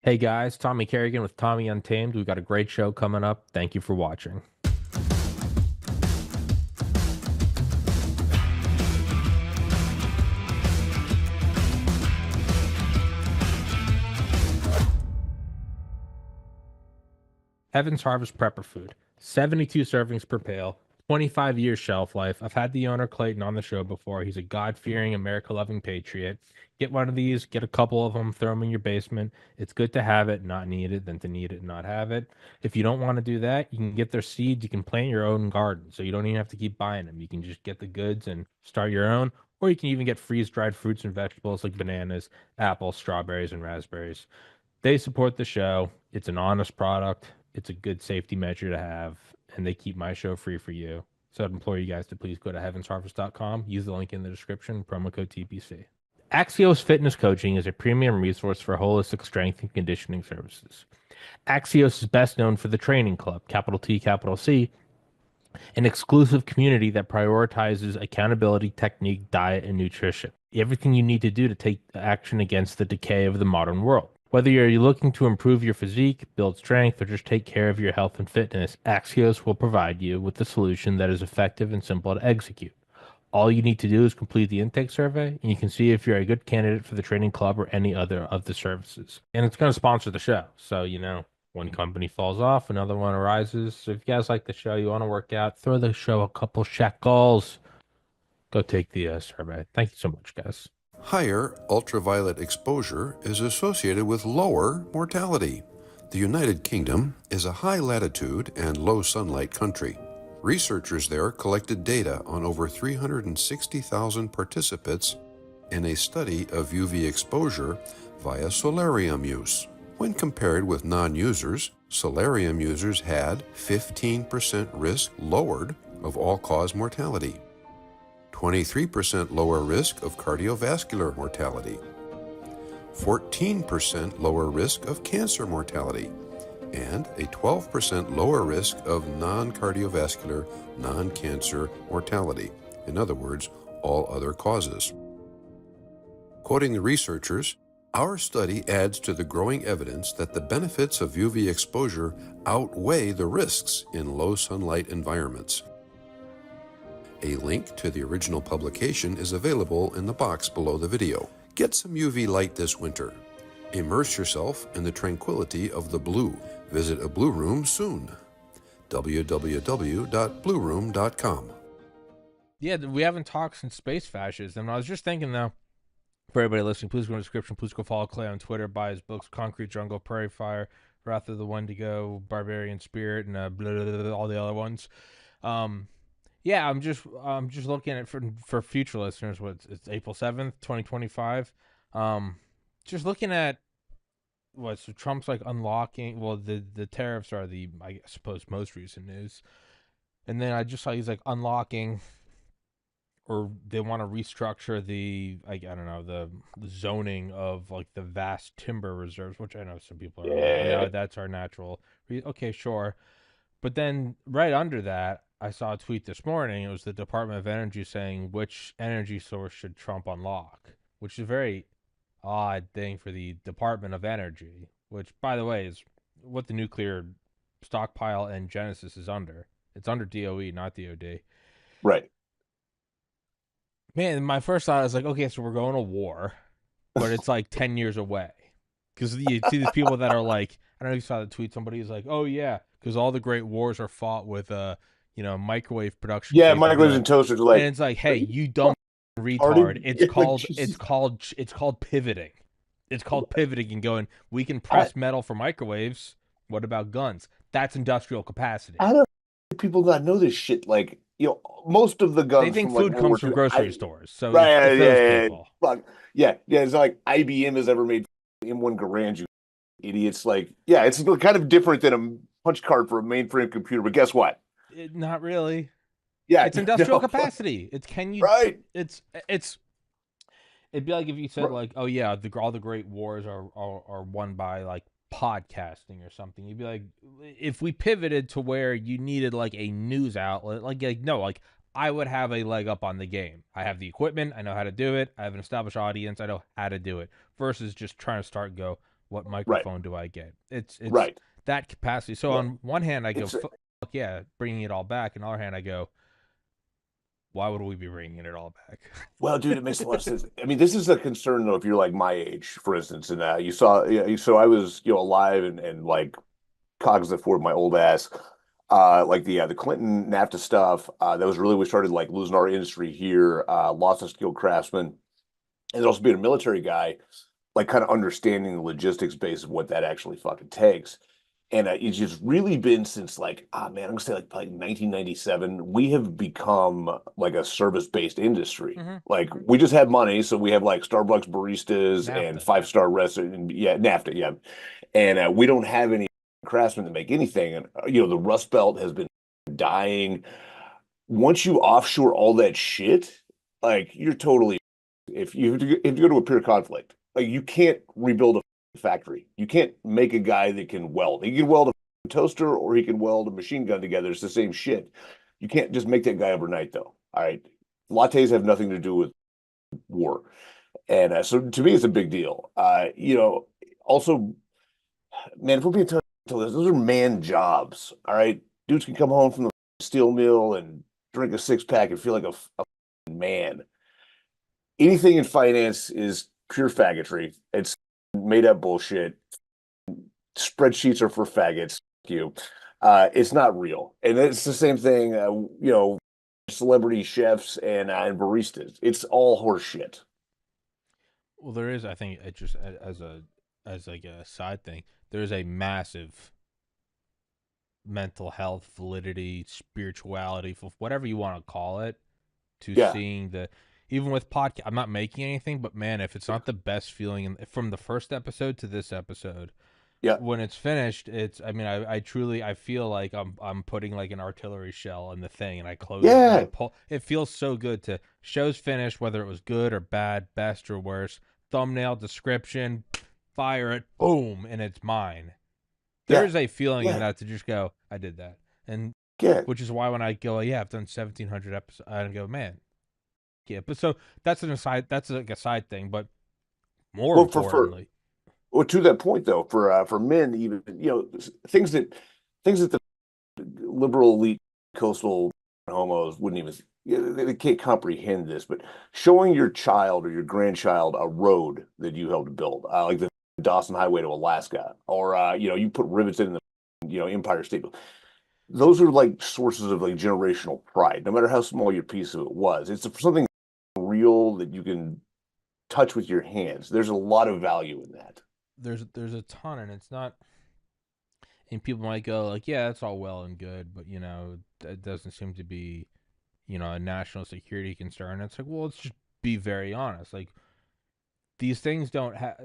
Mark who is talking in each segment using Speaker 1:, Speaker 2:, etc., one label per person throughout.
Speaker 1: Hey guys, Tommy Kerrigan with Tommy Untamed. We've got a great show coming up. Thank you for watching. Heaven's Harvest Prepper Food, 72 servings per pail, 25 years shelf life. I've had the owner Clayton on the show before. He's a God-fearing, America-loving patriot. Get one of these, get a couple of them, throw them in your basement. It's good to have it, not need it, than to need it and not have it. If you don't want to do that, you can get their seeds. You can plant your own garden, so you don't even have to keep buying them. You can just get the goods and start your own, or you can even get freeze-dried fruits and vegetables like bananas, apples, strawberries, and raspberries. They support the show. It's an honest product. It's a good safety measure to have, and they keep my show free for you. So I'd implore you guys to please go to heavensharvest.com, use the link in the description, promo code TPC. Axios Fitness Coaching is a premium resource for holistic strength and conditioning services. Axios is best known for the Training Club, capital T, capital C, an exclusive community that prioritizes accountability, technique, diet, and nutrition. Everything you need to do to take action against the decay of the modern world. Whether you're looking to improve your physique, build strength, or just take care of your health and fitness, Axios will provide you with a solution that is effective and simple to execute. All you need to do is complete the intake survey, and you can see if you're a good candidate for the training club or any other of the services. And it's going to sponsor the show. So, one company falls off, another one arises. So if you guys like the show, you want to work out, throw the show a couple shekels. Go take the survey. Thank you so much, guys.
Speaker 2: Higher ultraviolet exposure is associated with lower mortality. The United Kingdom is a high latitude and low sunlight country. Researchers there collected data on over 360,000 participants in a study of UV exposure via solarium use. When compared with non-users, solarium users had 15% risk lowered of all-cause mortality, 23% lower risk of cardiovascular mortality, 14% lower risk of cancer mortality, and a 12% lower risk of non-cardiovascular, non-cancer mortality. In other words, all other causes. Quoting the researchers, our study adds to the growing evidence that the benefits of UV exposure outweigh the risks in low sunlight environments. A link to the original publication is available in the box below the video. Get some UV light this winter. Immerse yourself in the tranquility of the blue. Visit a Blue Room soon. www.blueroom.com.
Speaker 1: Yeah, we haven't talked since space fascism. And I was just thinking, though, for everybody listening, please go in the description. Please go follow Clay on Twitter. Buy his books, Concrete Jungle, Prairie Fire, Wrath of the Wendigo, Barbarian Spirit, and all the other ones. Yeah, I'm just looking at for future listeners. It's April 7th, 2025. Just looking at so Trump's like unlocking. Well, the tariffs are I suppose most recent news, and then I just saw he's like unlocking, or they want to restructure I don't know, the zoning of like the vast timber reserves, which I know some people are like, no, that's our natural. Okay, sure. But then right under that, I saw a tweet this morning. It was the Department of Energy saying which energy source should Trump unlock, which is a very odd thing for the Department of Energy, which, by the way, is what the nuclear stockpile and Genesis is under. It's under DOE, not DOD.
Speaker 3: Right.
Speaker 1: Man, my first thought is like, okay, so we're going to war, but it's like 10 years away. Because you see these people that are like, I don't know if you saw the tweet, somebody is like, oh, yeah, because all the great wars are fought with, microwave production.
Speaker 3: Yeah, microwaves and toasters are like,
Speaker 1: and it's like, hey, you dumb retard. It's called pivoting. It's called pivoting and going, we can press metal for microwaves. What about guns? That's industrial capacity.
Speaker 3: I don't people not know this shit. Like, most of the guns.
Speaker 1: They think
Speaker 3: from,
Speaker 1: food comes from grocery stores. So
Speaker 3: right,
Speaker 1: it's those people.
Speaker 3: Yeah. It's like IBM has ever made M1 Garand, you idiots. Like, yeah, it's kind of different than a punch card for a mainframe computer. But guess what?
Speaker 1: Not really.
Speaker 3: Yeah,
Speaker 1: it's industrial capacity. It's
Speaker 3: right.
Speaker 1: It'd be like if you said like, oh yeah, all the great wars are won by like podcasting or something. You'd be like, if we pivoted to where you needed like a news outlet, like no, like I would have a leg up on the game. I have the equipment. I know how to do it. I have an established audience. I know how to do it. Versus just trying to start and go, What
Speaker 3: Right.
Speaker 1: microphone do I get? It's
Speaker 3: Right.
Speaker 1: that capacity. So
Speaker 3: Yeah.
Speaker 1: on one hand, I go,
Speaker 3: It's
Speaker 1: fuck yeah, bringing it all back. On the other hand, I go, why would we be bringing it all back?
Speaker 3: Well, dude, it makes a lot of sense. I mean, this is a concern though. If you're like my age, for instance, and you saw, yeah, so I was, alive and like cognizant for my old ass. Like the Clinton NAFTA stuff. That was really we started like losing our industry here. Lots of skilled craftsmen, and also being a military guy, like kind of understanding the logistics base of what that actually fucking takes. And it's just really been since like, man, I'm gonna say like 1997, we have become like a service-based industry.
Speaker 1: Mm-hmm.
Speaker 3: Like we just have money, so we have like Starbucks baristas and
Speaker 1: NAFTA.
Speaker 3: five-star restaurant, and yeah, NAFTA, yeah. And we don't have any craftsmen to make anything. And the Rust Belt has been dying. Once you offshore all that shit, like you're totally if you go to a pure conflict, like you can't rebuild a factory. You can't make a guy that can weld. He can weld a toaster or he can weld a machine gun together. It's the same shit. You can't just make that guy overnight, though. All right, lattes have nothing to do with war, and so to me, it's a big deal. Also, man, if we're being tough, those are man jobs. All right, dudes can come home from the steel mill and drink a six pack and feel like a man. Anything in finance is pure faggotry. It's made up bullshit. Spreadsheets are for faggots. You. It's not real, and it's the same thing. Celebrity chefs and baristas. It's all horseshit.
Speaker 1: Well, there is. I think it just as like a side thing. There is a massive mental health, validity, spirituality, whatever you want to call it, to
Speaker 3: Yeah,
Speaker 1: seeing the even with podcast. I'm not making anything, but man, if it's not the best feeling from the first episode to this episode,
Speaker 3: yeah,
Speaker 1: when it's finished, it's. I mean, I truly I feel like I'm putting like an artillery shell in the thing, and I close it and I
Speaker 3: yeah,
Speaker 1: pull. It feels so good to show's finished, whether it was good or bad, best or worse. Thumbnail, description, fire it, boom, and it's mine. There
Speaker 3: yeah,
Speaker 1: is a feeling in
Speaker 3: yeah,
Speaker 1: that to just go, I did that, and
Speaker 3: yeah.
Speaker 1: which is why when I go, yeah, I've done 1,700 episodes, I go, man, yeah. But so that's an aside. That's like a side thing, but more
Speaker 3: Well, for
Speaker 1: importantly,
Speaker 3: well, to that point though, for men, even things that the liberal elite coastal homos wouldn't even they can't comprehend this, but showing your child or your grandchild a road that you helped build, like the Dawson Highway to Alaska, or you put rivets in the Empire State. Those are like sources of like generational pride, no matter how small your piece of it was. It's something real that you can touch with your hands. There's a lot of value in that.
Speaker 1: there's a ton, and it's not. And people might go like, yeah, that's all well and good, but that doesn't seem to be, a national security concern. It's like, well, let's just be very honest. Like these things don't have.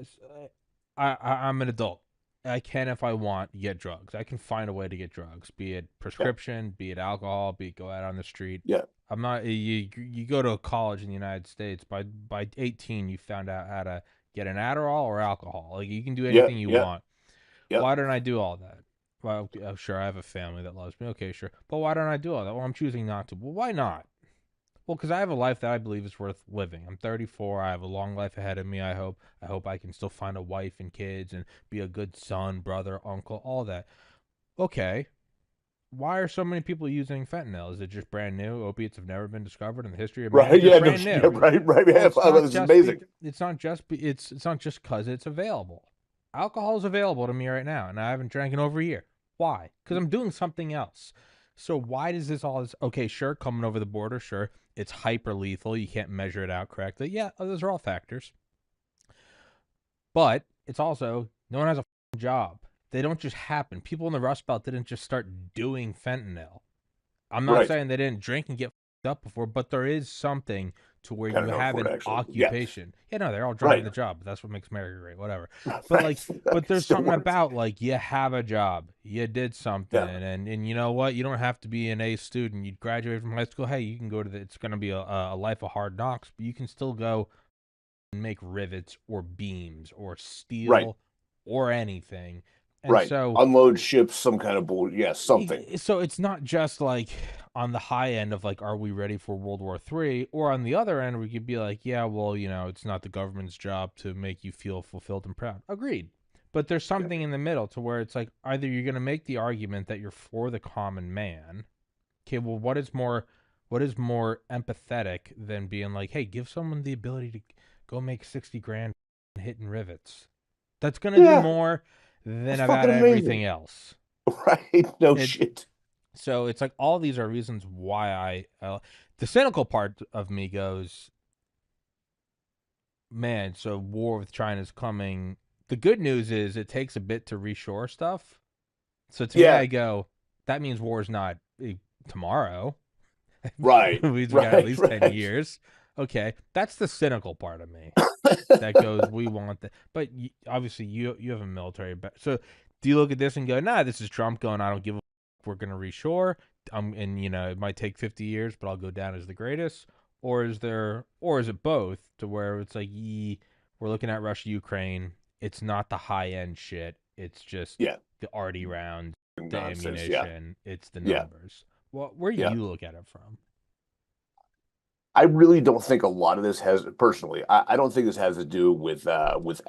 Speaker 1: I'm an adult. I can, if I want, get drugs. I can find a way to get drugs, be it
Speaker 3: Yeah,
Speaker 1: prescription, be it alcohol, be it go out on the street.
Speaker 3: yeah,
Speaker 1: I'm not. You go to a college in the United States by 18, you found out how to get an Adderall or alcohol. Like you can do
Speaker 3: yeah,
Speaker 1: anything you
Speaker 3: yeah,
Speaker 1: want.
Speaker 3: yeah.
Speaker 1: Why don't I do all that? Well, sure, I have a family that loves me. Okay, sure, but why don't I do all that? Well, I'm choosing not to. Well, why not? Well, because I have a life that I believe is worth living. I'm 34. I have a long life ahead of me. I hope. I hope I can still find a wife and kids and be a good son, brother, uncle, all that. Okay. Why are so many people using fentanyl? Is it just brand new? Opiates have never been discovered in the history of man.
Speaker 3: Right.
Speaker 1: It's just
Speaker 3: Yeah. No.
Speaker 1: brand
Speaker 3: Yeah.
Speaker 1: new.
Speaker 3: Right. Right.
Speaker 1: Well,
Speaker 3: Yeah.
Speaker 1: it's not
Speaker 3: This is
Speaker 1: just
Speaker 3: amazing.
Speaker 1: it's not just it's not just because it's available. Alcohol is available to me right now, and I haven't drank in over a year. Why? Because I'm doing something else. So why does this all? Okay, sure, coming over the border, sure, it's hyper lethal. You can't measure it out correctly. Yeah, those are all factors. But it's also no one has a job. They don't just happen. People in the Rust Belt didn't just start doing fentanyl. I'm not
Speaker 3: Right.
Speaker 1: saying they didn't drink and get up before, but there is something to where
Speaker 3: Kind
Speaker 1: you
Speaker 3: of known
Speaker 1: have
Speaker 3: for
Speaker 1: an
Speaker 3: it, actually. Yeah.
Speaker 1: occupation. Yeah, no, they're all driving
Speaker 3: Right.
Speaker 1: the job. That's what makes America great, whatever. But
Speaker 3: Right.
Speaker 1: like, but
Speaker 3: It
Speaker 1: there's
Speaker 3: still
Speaker 1: something
Speaker 3: works.
Speaker 1: about like you have a job, you did something,
Speaker 3: Yeah.
Speaker 1: and you know what? You don't have to be an A student. You graduate from high school. Hey, you can go to it's going to be a life of hard knocks, but you can still go and make rivets or beams or
Speaker 3: Right.
Speaker 1: steel or anything. And
Speaker 3: Right.
Speaker 1: so
Speaker 3: Unload ships, some kind of bull. Yeah. Something.
Speaker 1: so it's not just like on the high end of like, are we ready for World War III? Or on the other end, we could be like, yeah, well, it's not the government's job to make you feel fulfilled and proud. Agreed. But there's something in the middle to where it's like either you're going to make the argument that you're for the common man. Okay, well, what is more empathetic than being like, hey, give someone the ability to go make 60 grand hitting rivets? That's going to do
Speaker 3: Yeah,
Speaker 1: more than
Speaker 3: that's
Speaker 1: about
Speaker 3: fucking
Speaker 1: everything
Speaker 3: amazing.
Speaker 1: else.
Speaker 3: Right? No
Speaker 1: It
Speaker 3: shit.
Speaker 1: So it's like all these are reasons why the cynical part of me goes, man, so war with China is coming. The good news is it takes a bit to reshore stuff. So to me,
Speaker 3: Yeah,
Speaker 1: I go, that means war is not tomorrow.
Speaker 3: right,
Speaker 1: It means we got at
Speaker 3: right,
Speaker 1: least 10
Speaker 3: right.
Speaker 1: years. Okay, that's the cynical part of me that goes, we want that. But obviously, you have a military. So do you look at this and go, nah, this is Trump going, I don't give a we're going to reshore. And it might take 50 years, but I'll go down as the greatest. Or is it both to where it's like, we're looking at Russia, Ukraine. It's not the high end shit. It's just
Speaker 3: Yeah,
Speaker 1: the arty rounds, the
Speaker 3: nonsense. Yeah,
Speaker 1: ammunition. It's the
Speaker 3: yeah,
Speaker 1: numbers. Well, where do
Speaker 3: yeah.
Speaker 1: you look at it from?
Speaker 3: I really don't think a lot of this has, personally, I don't think this has to do with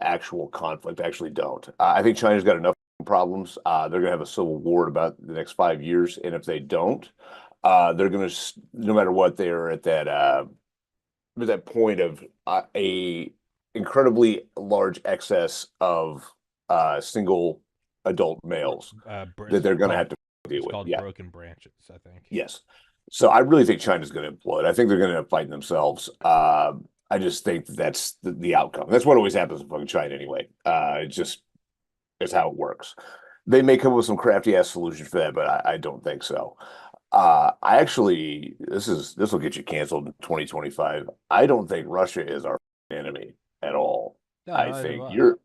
Speaker 3: actual conflict. I actually don't. I think China's got enough problems. They're gonna have a civil war in about the next 5 years, and if they don't, they're gonna, no matter what, they're at that point of a incredibly large excess of single adult males that they're gonna have to deal
Speaker 1: It's
Speaker 3: with.
Speaker 1: called
Speaker 3: Yeah.
Speaker 1: broken branches, I think.
Speaker 3: Yes. So I really think China's going to implode. I think they're going to end up fighting themselves. I just think that's the outcome. That's what always happens in fucking China anyway. It's how it works. They may come up with some crafty ass solution for that, but I don't think so. I actually, this will get you canceled in 2025. I don't think Russia is our enemy at all.
Speaker 1: No,
Speaker 3: I
Speaker 1: neither do
Speaker 3: think
Speaker 1: I.
Speaker 3: Europe,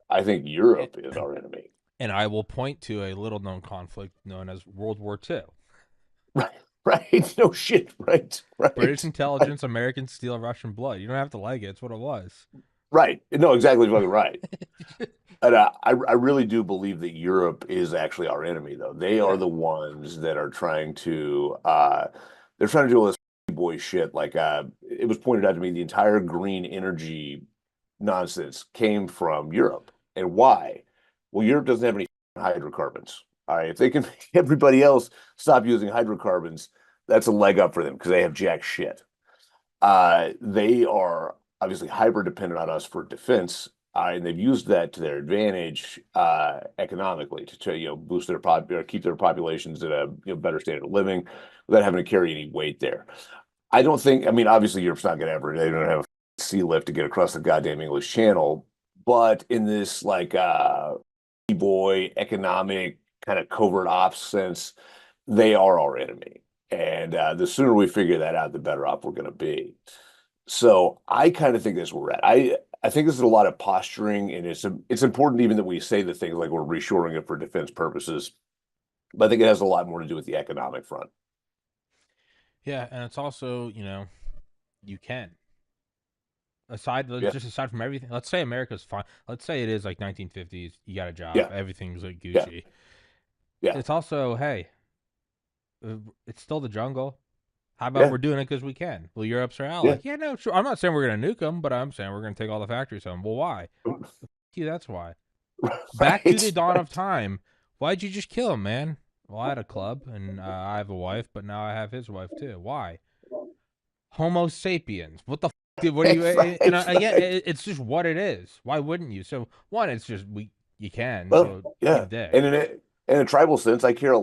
Speaker 3: I think
Speaker 1: And,
Speaker 3: Europe is our enemy.
Speaker 1: and I will point to a little known conflict known as World War II.
Speaker 3: Right, right. No shit. Right,
Speaker 1: British
Speaker 3: right.
Speaker 1: intelligence, American steel, Russian blood. You don't have to like it. It's what it was.
Speaker 3: Right. No, exactly fucking right. And I really do believe that Europe is actually our enemy, though. They are
Speaker 1: Yeah.
Speaker 3: the ones that are trying to they're trying to do all this boy shit. Like it was pointed out to me the entire green energy nonsense came from Europe. And why? Well, Europe doesn't have any hydrocarbons. All right. If they can make everybody else stop using hydrocarbons, that's a leg up for them because they have jack shit. They are obviously hyper dependent on us for defense, and they've used that to their advantage economically to boost their or keep their populations at a better standard of living without having to carry any weight there. I don't think. I mean, obviously Europe's not going to ever. They don't have a sea lift to get across the goddamn English Channel, but in this like boy economic kind of covert ops sense, they are our enemy. And the sooner we figure that out, the better off we're going to be. So I kind of think that's where we're at. I think this is a lot of posturing, and it's important even that we say the things like we're reshoring it for defense purposes. But I think it has a lot more to do with the economic front.
Speaker 1: Yeah, and it's also, you can.
Speaker 3: Yeah,
Speaker 1: Just aside from everything, let's say America's fine. Let's say it is like 1950s. You got a job.
Speaker 3: yeah,
Speaker 1: Everything's like
Speaker 3: yeah,
Speaker 1: Gucci.
Speaker 3: yeah,
Speaker 1: It's also, hey, it's still the jungle. How about
Speaker 3: yeah,
Speaker 1: we're doing it because we can? Well, Europe's our ally.
Speaker 3: yeah.
Speaker 1: Yeah, no, sure. I'm not saying we're going to nuke them, but I'm saying we're going to take all the factories home. Well, why? You, that's why. Back to the
Speaker 3: Right,
Speaker 1: dawn of
Speaker 3: right,
Speaker 1: time. Why'd you just kill him, man? Well, I had a club, and I have a wife, but now I have his wife too. Why? Homo sapiens. What the dude? What do you? And
Speaker 3: right,
Speaker 1: again,
Speaker 3: right.
Speaker 1: it's just what it is. Why wouldn't you? So one, it's just you can.
Speaker 3: Well,
Speaker 1: So eat a
Speaker 3: yeah.
Speaker 1: dick.
Speaker 3: And in a tribal sense, I care a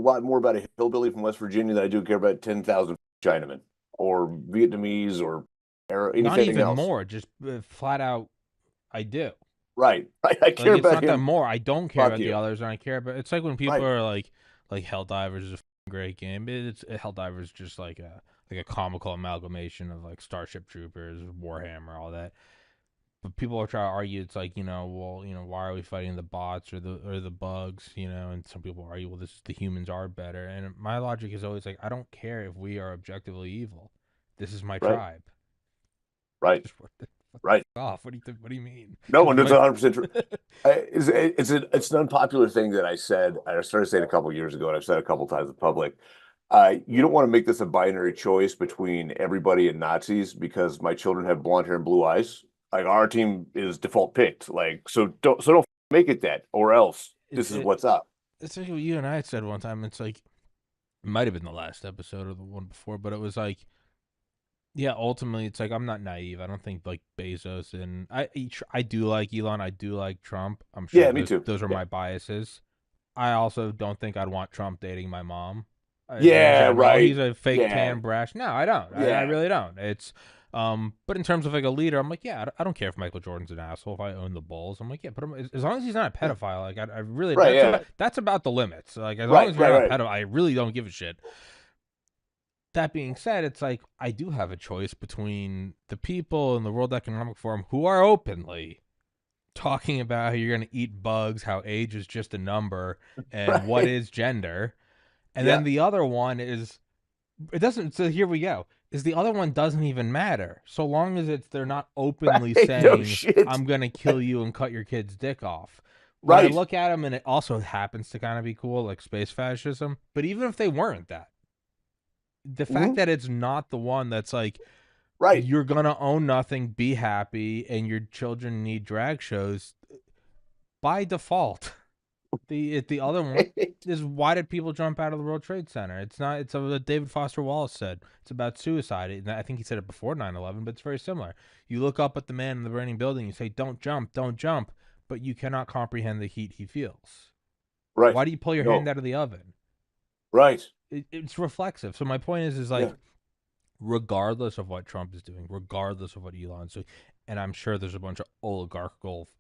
Speaker 3: lot more about a hillbilly from West Virginia than I do care about 10,000 Chinamen or Vietnamese or
Speaker 1: Not
Speaker 3: anything
Speaker 1: even
Speaker 3: else.
Speaker 1: more. Just flat out, I do.
Speaker 3: Right. Right. I
Speaker 1: Like
Speaker 3: care
Speaker 1: it's
Speaker 3: about
Speaker 1: not that
Speaker 3: him.
Speaker 1: more. I don't care
Speaker 3: Fuck
Speaker 1: about the
Speaker 3: you.
Speaker 1: others, and I care about. It's like when people
Speaker 3: Right.
Speaker 1: are like Helldivers is a great game. It's Helldivers is just like a comical amalgamation of like Starship Troopers, Warhammer, all that. But people are trying to argue it's like well why are we fighting the bots or the bugs and some people argue well this is the humans are better, and my logic is always like I don't care if we are objectively evil. This is my
Speaker 3: Right.
Speaker 1: tribe.
Speaker 3: Right.
Speaker 1: Just what
Speaker 3: Right.
Speaker 1: the off. What do you mean?
Speaker 3: No,
Speaker 1: This is
Speaker 3: and it's
Speaker 1: my
Speaker 3: 100% true. It's an unpopular thing that I said. I started saying a couple years ago, and I've said a couple times in public. You don't want to make this a binary choice between everybody and Nazis because my children have blonde hair and blue eyes. Like our team is default picked. Like so don't make it that, or else
Speaker 1: It's
Speaker 3: this is what's up.
Speaker 1: it's like what you and I had said one time. It's like it might have been the last episode or the one before, but it was like, yeah, ultimately, it's like I'm not naive. I don't think like Bezos and I do like Elon. I do like Trump. I'm sure
Speaker 3: Yeah, me too.
Speaker 1: those are
Speaker 3: Yeah.
Speaker 1: my biases. I also don't think I'd want Trump dating my mom. In
Speaker 3: Yeah,
Speaker 1: general,
Speaker 3: right.
Speaker 1: he's a fake
Speaker 3: Yeah.
Speaker 1: tan brash. No, I don't. I
Speaker 3: Yeah.
Speaker 1: really don't. It's but in terms of like a leader, I'm like, yeah, I don't care if Michael Jordan's an asshole. If I own the Bulls, I'm like, yeah, put him as long as he's not a
Speaker 3: Yeah.
Speaker 1: pedophile. Like, I really
Speaker 3: Right, yeah.
Speaker 1: that's about the limits. Like, as long
Speaker 3: Right,
Speaker 1: as you're
Speaker 3: right,
Speaker 1: not a
Speaker 3: right.
Speaker 1: pedophile, I really don't give a shit. That being said, it's like I do have a choice between the people in the World Economic Forum who are openly talking about how you're going to eat bugs, how age is just a number, and what
Speaker 3: Right.
Speaker 1: is gender. And
Speaker 3: Yeah.
Speaker 1: then the other one is it doesn't. So here we go. Is the other one doesn't even matter so long as they're not openly
Speaker 3: Right. No
Speaker 1: saying
Speaker 3: shit.
Speaker 1: I'm gonna kill you and cut your kid's dick off. When I
Speaker 3: Right.
Speaker 1: look at them, and it also happens to kind of be cool, like space fascism. But even if they weren't that, the fact
Speaker 3: Hmm.
Speaker 1: that it's not the one that's like
Speaker 3: Right.
Speaker 1: you're gonna own nothing, be happy, and your children need drag shows by default. The other one is why did people jump out of the World Trade Center? It's not. It's what David Foster Wallace said. It's about suicide. And I think he said it before 9/11, but it's very similar. You look up at the man in the burning building. You say, "Don't jump, don't jump," but you cannot comprehend the heat he feels.
Speaker 3: Right.
Speaker 1: Why do you pull your hand
Speaker 3: No.
Speaker 1: out of the oven?
Speaker 3: Right.
Speaker 1: It's reflexive. So my point is like,
Speaker 3: Yeah.
Speaker 1: regardless of what Trump is doing, regardless of what Elon's doing, and I'm sure there's a bunch of oligarchical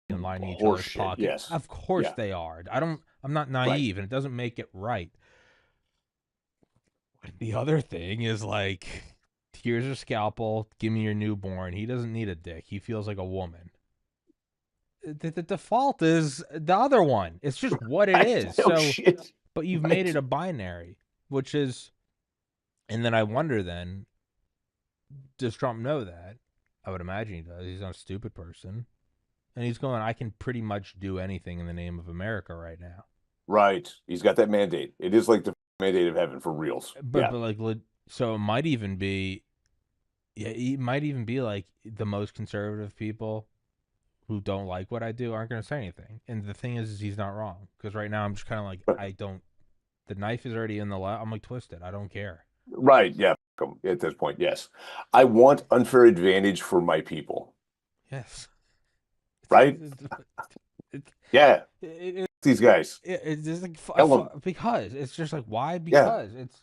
Speaker 1: lining each
Speaker 3: Horse
Speaker 1: other's
Speaker 3: shit.
Speaker 1: pocket.
Speaker 3: Yes.
Speaker 1: Of course
Speaker 3: Yeah.
Speaker 1: they are. I'm not
Speaker 3: Right.
Speaker 1: naive, and it doesn't make it right. The other thing is like, here's a scalpel. Give me your newborn. He doesn't need a dick. He feels like a woman. The default is the other one. It's just what it
Speaker 3: Right.
Speaker 1: is.
Speaker 3: No
Speaker 1: So,
Speaker 3: shit.
Speaker 1: but you've made
Speaker 3: Right.
Speaker 1: it a binary, which is, and then I wonder then, does Trump know that? I would imagine he does. He's not a stupid person. And he's going, I can pretty much do anything in the name of America right now.
Speaker 3: Right. He's got that mandate. It is like the mandate of heaven for reals.
Speaker 1: But
Speaker 3: Yeah.
Speaker 1: like, so it might even be, yeah, it might even be like the most conservative people who don't like what I do aren't going to say anything. And the thing is he's not wrong because right now I'm just kind of like I don't. The knife is already in the left. I'm like twist it. I don't care.
Speaker 3: Right. Yeah. At this point, yes. I want unfair advantage for my people.
Speaker 1: Yes.
Speaker 3: Right.
Speaker 1: It,
Speaker 3: Yeah.
Speaker 1: it,
Speaker 3: These guys.
Speaker 1: it's just like
Speaker 3: Tell them.
Speaker 1: because it's just like why
Speaker 3: Yeah.
Speaker 1: because it's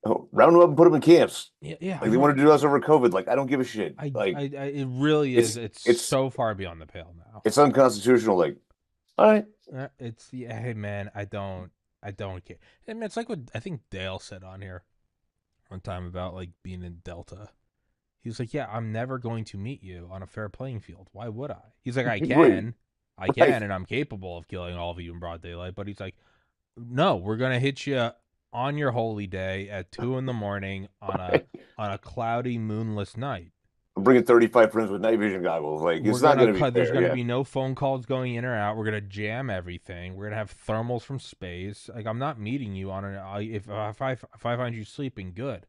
Speaker 3: Oh, round them up and put them in camps.
Speaker 1: yeah
Speaker 3: Like they wanted to do us over COVID. Like I don't give a shit. Like
Speaker 1: it really is. It's
Speaker 3: it's
Speaker 1: so far beyond the pale now.
Speaker 3: it's unconstitutional. Like, all right.
Speaker 1: It's yeah. Hey man, I don't care. I mean, it's like what I think Dale said on here one time about like being in Delta. He was like, "Yeah, I'm never going to meet you on a fair playing field. Why would I?" He's like,
Speaker 3: Right.
Speaker 1: I can, and I'm capable of killing all of you in broad daylight." But he's like, "No, we're gonna hit you on your holy day at 2 a.m.
Speaker 3: Right.
Speaker 1: on a cloudy, moonless night.
Speaker 3: I'm bringing 35 friends with night vision goggles. Like
Speaker 1: We're
Speaker 3: it's not
Speaker 1: gonna
Speaker 3: going to be
Speaker 1: cut. There's
Speaker 3: fair.
Speaker 1: gonna
Speaker 3: Yeah.
Speaker 1: be no phone calls going in or out. We're gonna jam everything. We're gonna have thermals from space. Like I'm not meeting you on an if I find you sleeping, good."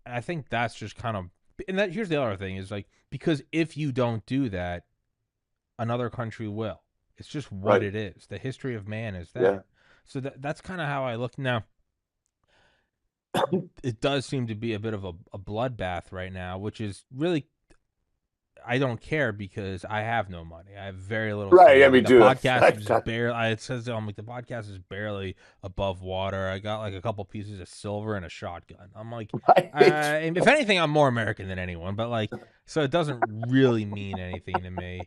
Speaker 1: And I think that's just kind of and that here's the other thing is like because if you don't do that, another country will. It's just what
Speaker 3: Right.
Speaker 1: it is. The history of man is
Speaker 3: Yeah.
Speaker 1: that. So that's kind of how I look now. It does seem to be a bit of a bloodbath right now, which is really I don't care because I have no money. I have very little
Speaker 3: Right. Yeah.
Speaker 1: savings.
Speaker 3: Me
Speaker 1: The
Speaker 3: too.
Speaker 1: podcast is barely. It says I'm like the podcast is barely above water. I got like a couple pieces of silver and a shotgun. I'm like,
Speaker 3: Right.
Speaker 1: if anything, I'm more American than anyone. But like, so it doesn't really mean anything to me.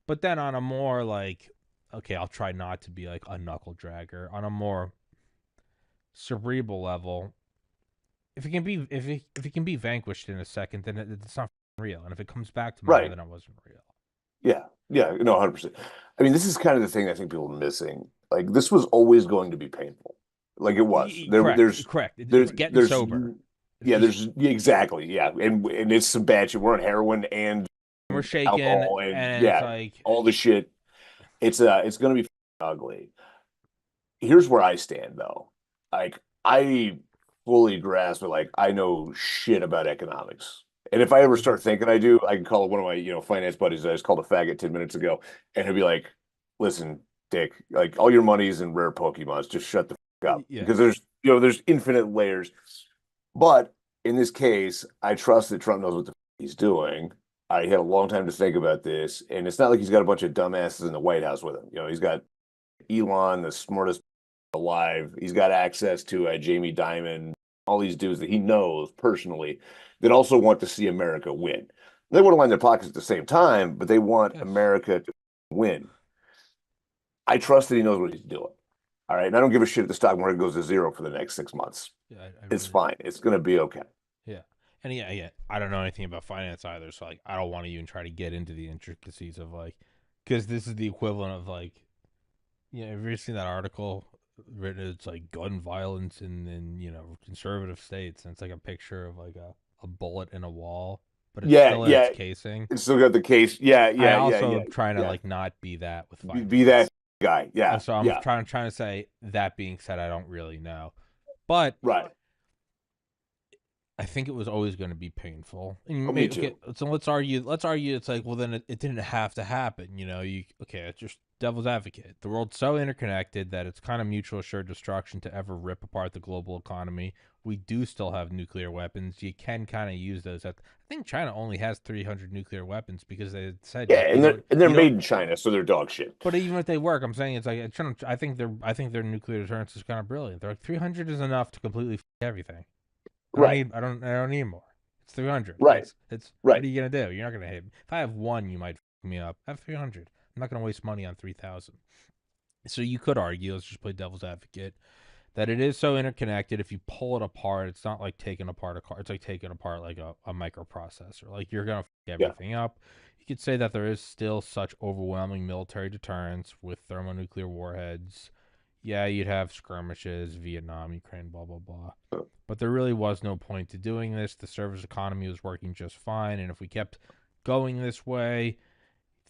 Speaker 1: But then on a more like, okay, I'll try not to be like a knuckle dragger. On a more cerebral level, if it can be vanquished in a second, then it's not real. And if it comes back tomorrow,
Speaker 3: Right.
Speaker 1: then it wasn't real.
Speaker 3: Yeah. Yeah. No, 100%. I mean, this is kind of the thing I think people are missing. Like this was always going to be painful. Like it was.
Speaker 1: Correct. It's getting
Speaker 3: There's
Speaker 1: sober. It's
Speaker 3: yeah,
Speaker 1: just,
Speaker 3: there's yeah, exactly. Yeah. And it's some bad shit. We're on heroin and
Speaker 1: we're shaking,
Speaker 3: alcohol and
Speaker 1: and it's
Speaker 3: yeah,
Speaker 1: like,
Speaker 3: all the shit. It's going to be ugly. Here's where I stand though. Like I fully grasp it. Like I know shit about economics. And if I ever start thinking I do, I can call one of my, finance buddies that I just called a faggot 10 minutes ago, and he'll be like, listen, Dick, like all your money's in rare Pokemons. Just shut the fuck up
Speaker 1: Yeah.
Speaker 3: because there's infinite layers. But in this case, I trust that Trump knows what the he's doing. I had a long time to think about this, and it's not like he's got a bunch of dumbasses in the White House with him. He's got Elon, the smartest alive. He's got access to Jamie Dimon, all these dudes that he knows personally that also want to see America win. They want to line their pockets at the same time, but they want
Speaker 1: Yes.
Speaker 3: America to win. I trust that he knows what he's doing. All right. And I don't give a shit if the stock market goes to zero for the next 6 months.
Speaker 1: Yeah, I
Speaker 3: It's
Speaker 1: really.
Speaker 3: fine. It's going to be okay.
Speaker 1: Yeah. And yeah, I don't know anything about finance either, so like I don't want to even try to get into the intricacies of like, because this is the equivalent of like, have you ever seen that article written? It's like gun violence in conservative states, and it's like a picture of like a bullet in a wall, but it's
Speaker 3: Yeah.
Speaker 1: still in its
Speaker 3: Yeah.
Speaker 1: casing.
Speaker 3: It's still got the case. Yeah.
Speaker 1: I
Speaker 3: Yeah. Yeah.
Speaker 1: also
Speaker 3: Yeah.
Speaker 1: am trying to
Speaker 3: Yeah.
Speaker 1: like not be that with
Speaker 3: Be that
Speaker 1: finance.
Speaker 3: guy. Yeah.
Speaker 1: So I'm
Speaker 3: Yeah.
Speaker 1: trying to say that being said, I don't really know, but
Speaker 3: Right.
Speaker 1: I think it was always going to be painful. And
Speaker 3: Oh, me
Speaker 1: okay,
Speaker 3: too.
Speaker 1: so let's argue. Let's argue. It's like, well, then it didn't have to happen. It's just devil's advocate. The world's so interconnected that it's kind of mutual assured destruction to ever rip apart the global economy. We do still have nuclear weapons. You can kind of use those. I think China only has 300 nuclear weapons because they said
Speaker 3: Yeah.
Speaker 1: you don't
Speaker 3: And they're
Speaker 1: you don't.
Speaker 3: made in China, so they're dog shit.
Speaker 1: But even if they work, I'm saying it's like I think their nuclear deterrence is kind of brilliant. They're like 300 is enough to completely everything.
Speaker 3: Right.
Speaker 1: I don't need more. It's 300.
Speaker 3: Right.
Speaker 1: It's what
Speaker 3: Right.
Speaker 1: are you gonna do? You're not gonna hit me. If I have one, you might f me up. I have 300. I'm not gonna waste money on 3,000. So you could argue, let's just play devil's advocate, that it is so interconnected. If you pull it apart, it's not like taking apart a car. It's like taking apart like a microprocessor. Like you're gonna f
Speaker 3: Yeah.
Speaker 1: everything up. You could say that there is still such overwhelming military deterrence with thermonuclear warheads. Yeah, you'd have skirmishes, Vietnam, Ukraine, blah blah blah. But there really was no point to doing this. The service economy was working just fine, and if we kept going this way,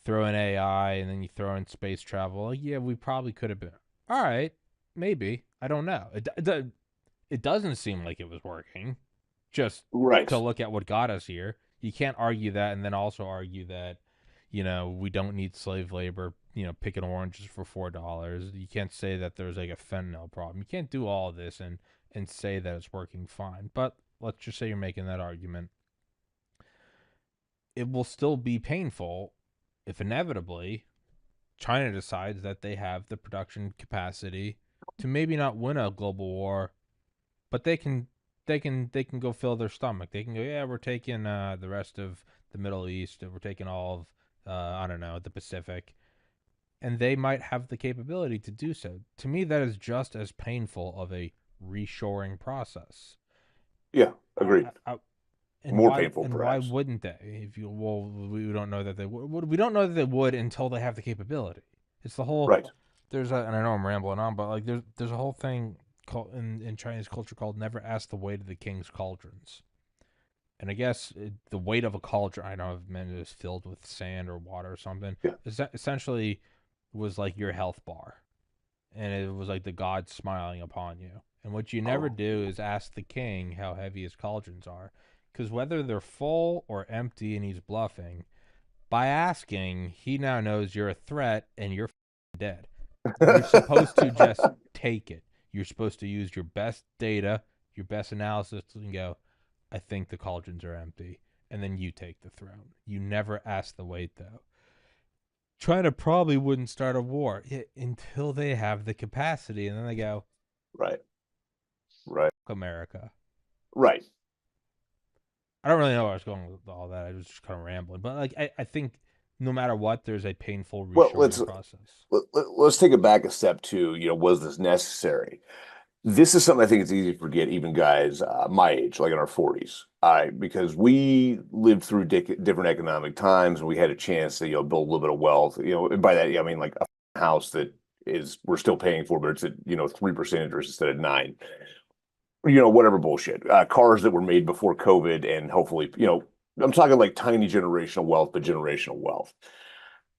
Speaker 1: throw in AI and then you throw in space travel, like, yeah, we probably could have been all right. Maybe I don't know. It doesn't seem like it was working. Just to
Speaker 3: Right.
Speaker 1: look at what got us here, you can't argue that and then also argue that we don't need slave labor. Picking oranges for $4. You can't say that there's like a fentanyl problem. You can't do all of this and say that it's working fine. But let's just say you're making that argument. It will still be painful if inevitably China decides that they have the production capacity to maybe not win a global war, but they can go fill their stomach. They can go, yeah, we're taking the rest of the Middle East, we're taking all of I don't know, the Pacific, and they might have the capability to do so. To me, that is just as painful of a reshoring process.
Speaker 3: Yeah. Agreed.
Speaker 1: And
Speaker 3: More painful,
Speaker 1: why
Speaker 3: perhaps.
Speaker 1: wouldn't they? If you well, we don't know that they would. We don't know that they would until they have the capability. It's the whole.
Speaker 3: Right.
Speaker 1: And I know I'm rambling on, but like there's a whole thing called in Chinese culture called "never ask the weight of the king's cauldrons." And I guess the weight of a cauldron, I know, meant it was filled with sand or water or something.
Speaker 3: Yeah.
Speaker 1: Essentially, was like your health bar, and it was like the gods smiling upon you. And what you never
Speaker 3: Oh.
Speaker 1: do is ask the king how heavy his cauldrons are, because whether they're full or empty and he's bluffing, by asking, he now knows you're a threat and you're dead. You're supposed to just take it. You're supposed to use your best data, your best analysis, and go, I think the cauldrons are empty. And then you take the throne. You never ask the weight, though. China probably wouldn't start a war until they have the capacity. And then they go,
Speaker 3: Right. Right.
Speaker 1: America.
Speaker 3: Right.
Speaker 1: I don't really know where I was going with all that. I was just kind of rambling. But like I think no matter what, there's a painful
Speaker 3: Well,
Speaker 1: reshoring process.
Speaker 3: let's take it back a step to, was this necessary? This is something I think it's easy to forget, even guys my age, like in our 40s, because we lived through different economic times and we had a chance to, build a little bit of wealth. And by that, I mean like a house that is we're still paying for, but it's at 3% interest instead of 9. Whatever bullshit. Cars that were made before COVID, and hopefully, I'm talking like tiny generational wealth, but generational wealth.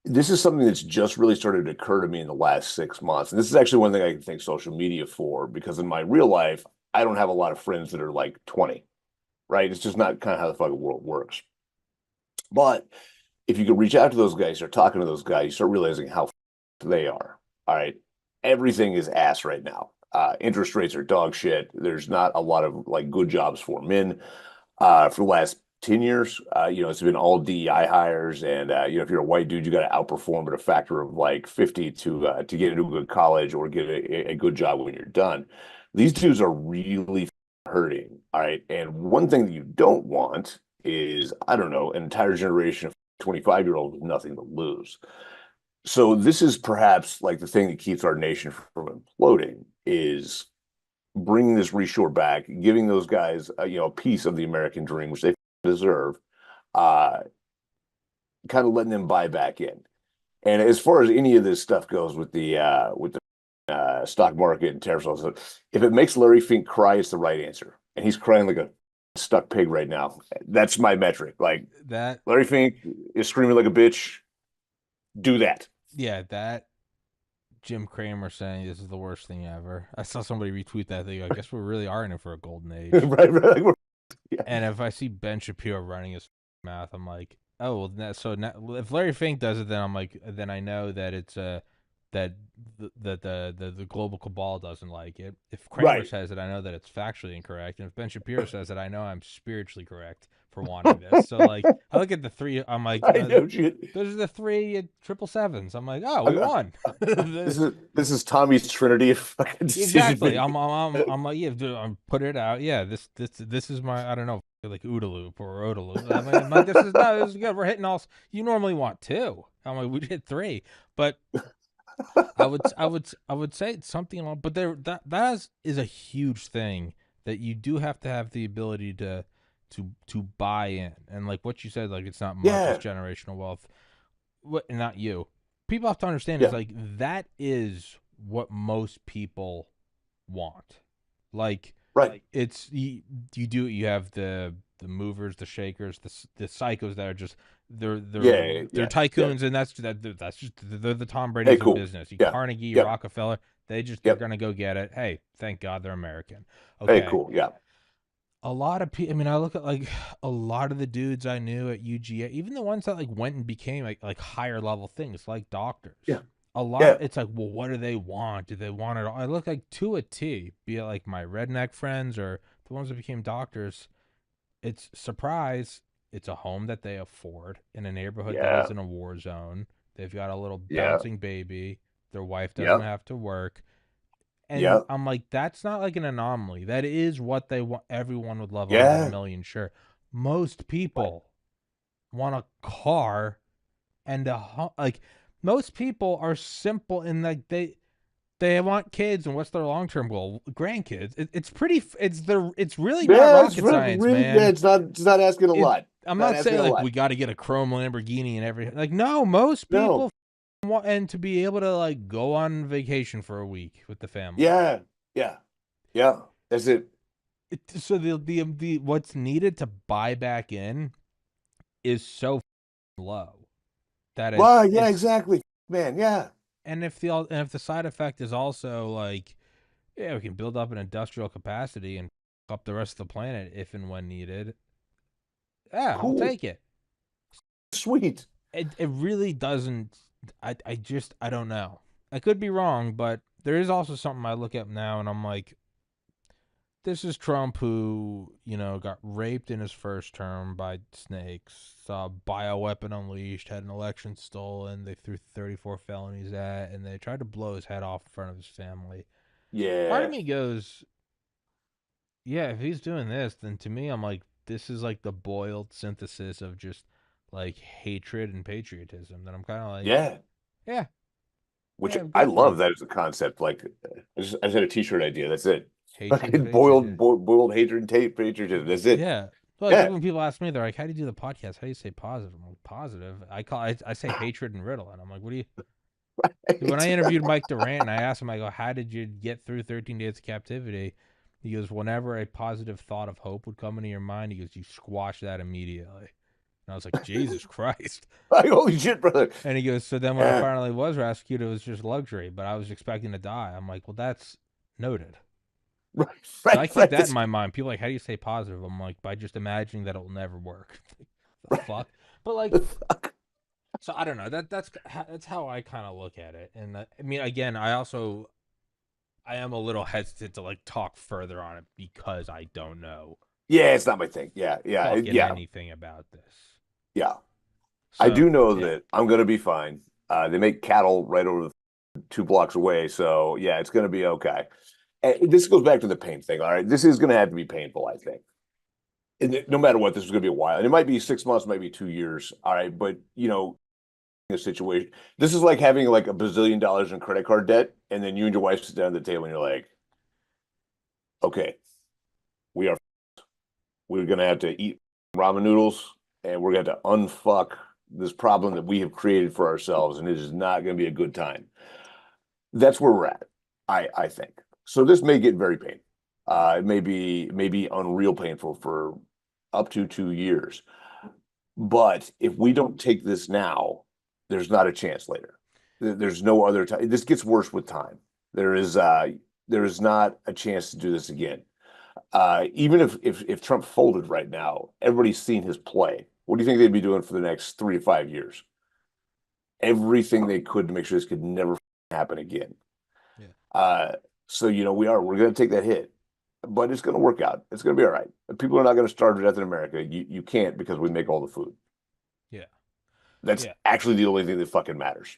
Speaker 3: This is something that's just really started to occur to me in the last 6 months. And this is actually one thing I can thank social media for, because in my real life, I don't have a lot of friends that are like 20, right? It's just not kind of how the fucking world works. But if you could reach out to those guys, start talking to those guys, you start realizing how they are. All right. Everything is ass right now. Interest rates are dog shit. There's not a lot of like good jobs for men. For the last 10 years, it's been all DEI hires. And, if you're a white dude, you got to outperform at a factor of like 50 to get into a good college or get a good job when you're done. These dudes are really hurting. All right. And one thing that you don't want is, I don't know, an entire generation of 25-year-olds with nothing to lose. So this is perhaps like the thing that keeps our nation from imploding is bringing this reshore back, giving those guys, a piece of the American dream, which they deserve, uh, kind of letting them buy back in. And as far as any of this stuff goes with the stock market and tariffs, also, if it makes Larry Fink cry, it's the right answer, and he's crying like a stuck pig right now. That's my metric. Like
Speaker 1: That,
Speaker 3: Larry Fink is screaming like a bitch. Do that.
Speaker 1: yeah, that Jim Cramer saying this is the worst thing ever. I saw somebody retweet that thing. I guess we really are in it for a golden age.
Speaker 3: Right, right. Like, yeah.
Speaker 1: And if I see Ben Shapiro running his mouth, I'm like, oh, well, so now, if Larry Fink does it, then I'm like, then I know that it's that the global cabal doesn't like it. If Kramer
Speaker 3: Right.
Speaker 1: says it, I know that it's factually incorrect. And if Ben Shapiro says it, I know I'm spiritually correct for wanting this. So like, I look at the three. I'm like,
Speaker 3: I know shit.
Speaker 1: those are the three 777s. I'm like, oh, we won.
Speaker 3: This is Tommy's Trinity of fucking
Speaker 1: Exactly.
Speaker 3: decision.
Speaker 1: I'm like, yeah, dude, I'm put it out. Yeah, this is my, I don't know, like OODA loop or OODA loop. I'm like, this is good. We're hitting all. You normally want two. I'm like, we hit three, but I would say it's something along. But that is a huge thing that you do have to have the ability to buy in, and like what you said, like it's not much,
Speaker 3: Yeah.
Speaker 1: it's generational wealth. What, not you. People have to understand
Speaker 3: Yeah.
Speaker 1: is like that is what most people want. Like
Speaker 3: Right.
Speaker 1: it's you have the movers, the shakers, the psychos that are just they're
Speaker 3: Yeah.
Speaker 1: tycoons, and that's just they're the Tom
Speaker 3: Hey,
Speaker 1: Brady's of
Speaker 3: cool.
Speaker 1: business. You
Speaker 3: Yeah.
Speaker 1: Carnegie,
Speaker 3: Yep.
Speaker 1: Rockefeller, they're
Speaker 3: Yep.
Speaker 1: gonna go get it. Hey, thank God they're American.
Speaker 3: Hey,
Speaker 1: Okay.
Speaker 3: cool. Yeah.
Speaker 1: A lot of people. I mean, I look at like a lot of the dudes I knew at UGA, even the ones that like went and became like higher level things, like doctors.
Speaker 3: Yeah.
Speaker 1: A lot.
Speaker 3: Yeah.
Speaker 1: It's like, well, what do they want? Do they want it all? I look like to a T. Be it like my redneck friends or the ones that became doctors. It's surprise. It's a home that they afford in a neighborhood that
Speaker 3: Yeah.
Speaker 1: isn't a war zone. They've got a little
Speaker 3: Yeah.
Speaker 1: bouncing baby. Their wife doesn't
Speaker 3: Yep.
Speaker 1: have to work. And
Speaker 3: Yep.
Speaker 1: I'm like, that's not like an anomaly. That is what they want. Everyone would love 100
Speaker 3: Yeah.
Speaker 1: million, sure. Most
Speaker 3: Right.
Speaker 1: people want a car and a home. Like most people are simple in like they want kids, and what's their long term goal? Grandkids. It's pretty. It's really not
Speaker 3: Yeah. It's
Speaker 1: rocket
Speaker 3: really,
Speaker 1: science,
Speaker 3: really, yeah.
Speaker 1: man.
Speaker 3: It's not asking a lot.
Speaker 1: I'm
Speaker 3: Not
Speaker 1: not
Speaker 3: asking
Speaker 1: saying
Speaker 3: a
Speaker 1: like
Speaker 3: lot.
Speaker 1: we got to get a chrome Lamborghini and everything. Like no, most
Speaker 3: No.
Speaker 1: people want, and to be able to like go on vacation for a week with the family.
Speaker 3: Yeah. Yeah. Yeah. That's it.
Speaker 1: So the what's needed to buy back in is so low that
Speaker 3: Well, yeah,
Speaker 1: it's
Speaker 3: exactly. Man, yeah.
Speaker 1: and if the side effect is also like, yeah, we can build up an industrial capacity and up the rest of the planet if and when needed. Yeah, I'll
Speaker 3: Cool.
Speaker 1: take it.
Speaker 3: Sweet.
Speaker 1: It really doesn't. I don't know. I could be wrong, but there is also something I look at now and I'm like, this is Trump who, got raped in his first term by snakes, saw a bioweapon unleashed, had an election stolen, they threw 34 felonies at, and they tried to blow his head off in front of his family. Part of
Speaker 3: Yeah.
Speaker 1: me goes, yeah, if he's doing this, then to me, I'm like, this is like the boiled synthesis of just like hatred and patriotism. That I'm kind of like,
Speaker 3: Yeah.
Speaker 1: yeah,
Speaker 3: Which I
Speaker 1: good for
Speaker 3: love
Speaker 1: him.
Speaker 3: that as a concept. Like, I just had a T-shirt idea. That's it.
Speaker 1: Hatred and
Speaker 3: Fucking boiled,
Speaker 1: patriotism.
Speaker 3: boiled hatred and patriotism. That's it.
Speaker 1: Yeah. So, like
Speaker 3: Yeah.
Speaker 1: when people ask me, they're like, "How do you do the podcast? How do you say positive?" I'm like, "Positive." I say hatred and riddle, and I'm like, "What do you?" When I interviewed Mike Durant, and I asked him, I go, "How did you get through 13 days of captivity?" He goes, "Whenever a positive thought of hope would come into your mind, he goes, you squash that immediately." And I was like, "Jesus Christ!"
Speaker 3: Like, holy shit, brother.
Speaker 1: And he goes, "So then when I
Speaker 3: Yeah.
Speaker 1: finally was rescued, it was just luxury, but I was expecting to die." I'm like, "Well, that's noted."
Speaker 3: Right.
Speaker 1: So I
Speaker 3: Right.
Speaker 1: keep
Speaker 3: Right.
Speaker 1: that in my mind. People are like, how do you stay positive? I'm like, by just imagining that it will never work. The fuck? But like, So I don't know. That's how I kind of look at it. And I mean, again, I am a little hesitant to like talk further on it because I don't know
Speaker 3: Yeah, it's not my thing. Yeah, yeah,
Speaker 1: fucking
Speaker 3: yeah,
Speaker 1: anything about this.
Speaker 3: yeah. I
Speaker 1: So
Speaker 3: do know
Speaker 1: yeah,
Speaker 3: that I'm gonna be fine. They make cattle right over the 2 blocks away, so yeah, it's gonna be okay. And this goes back to the pain thing. All right, this is gonna have to be painful, I think. No matter what, this is gonna be a while, and it might be 6 months, might be 2 years. All right, but a situation. This is like having like $1 bazillion in credit card debt, and then you and your wife sit down at the table and you're like, okay, we are we're gonna have to eat ramen noodles, and we're gonna have to unfuck this problem that we have created for ourselves, and it is not gonna be a good time. That's where we're at, I think. So this may get very painful. It may be unreal painful for up to 2 years. But if we don't take this now, there's not a chance later. There's no other time. This gets worse with time. There is there is not a chance to do this again. Even if Trump folded right now, everybody's seen his play. What do you think they'd be doing for the next 3 to 5 years? Everything they could to make sure this could never happen again.
Speaker 1: yeah,
Speaker 3: Uh, so we're going to take that hit, but it's going to work out. It's going to be all right. People are not going to starve to death in America. You can't because we make all the food.
Speaker 1: yeah,
Speaker 3: That's
Speaker 1: yeah.
Speaker 3: actually the only thing that fucking matters.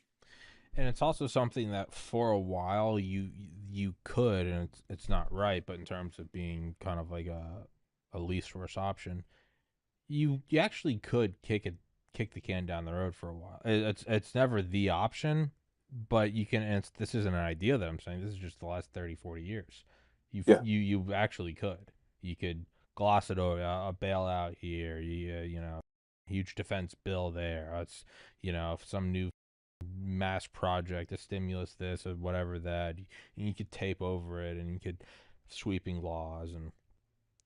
Speaker 1: And it's also something that for a while you could, and it's not right, but in terms of being kind of like a least worst option, you actually could kick the can down the road for a while. It's never the option, but you can. And this isn't an idea that I'm saying. This is just the last 30, 40 years.
Speaker 3: Yeah.
Speaker 1: You actually could. You could gloss it over. A bailout here. Huge defense bill there. It's some new mass project, a stimulus this or whatever that. And you could tape over it, and you could sweeping laws, and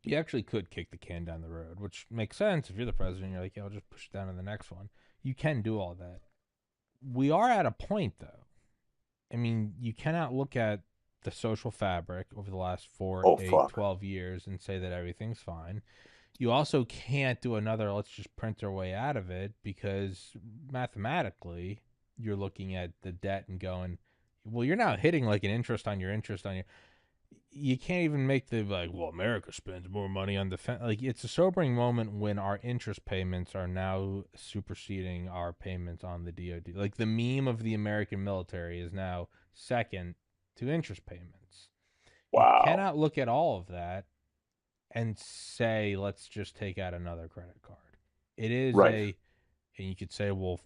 Speaker 1: you actually could kick the can down the road, which makes sense if you're the president. You're like, yeah, I'll just push it down to the next one. You can do all that. We are at a point, though. I mean, you cannot look at the social fabric over the last 4,
Speaker 3: Oh
Speaker 1: 8,
Speaker 3: fuck.
Speaker 1: 12 years and say that everything's fine. You also can't do another, let's just print our way out of it, because mathematically, you're looking at the debt and going, well, you're now hitting like an interest on your interest on your, you can't even make the like, well, America spends more money on defense. Like, it's a sobering moment when our interest payments are now superseding our payments on the DoD. Like, the meme of the American military is now second to interest payments. You
Speaker 3: Wow.
Speaker 1: cannot look at all of that and say, let's just take out another credit card. It is
Speaker 3: Right.
Speaker 1: and you could say, well,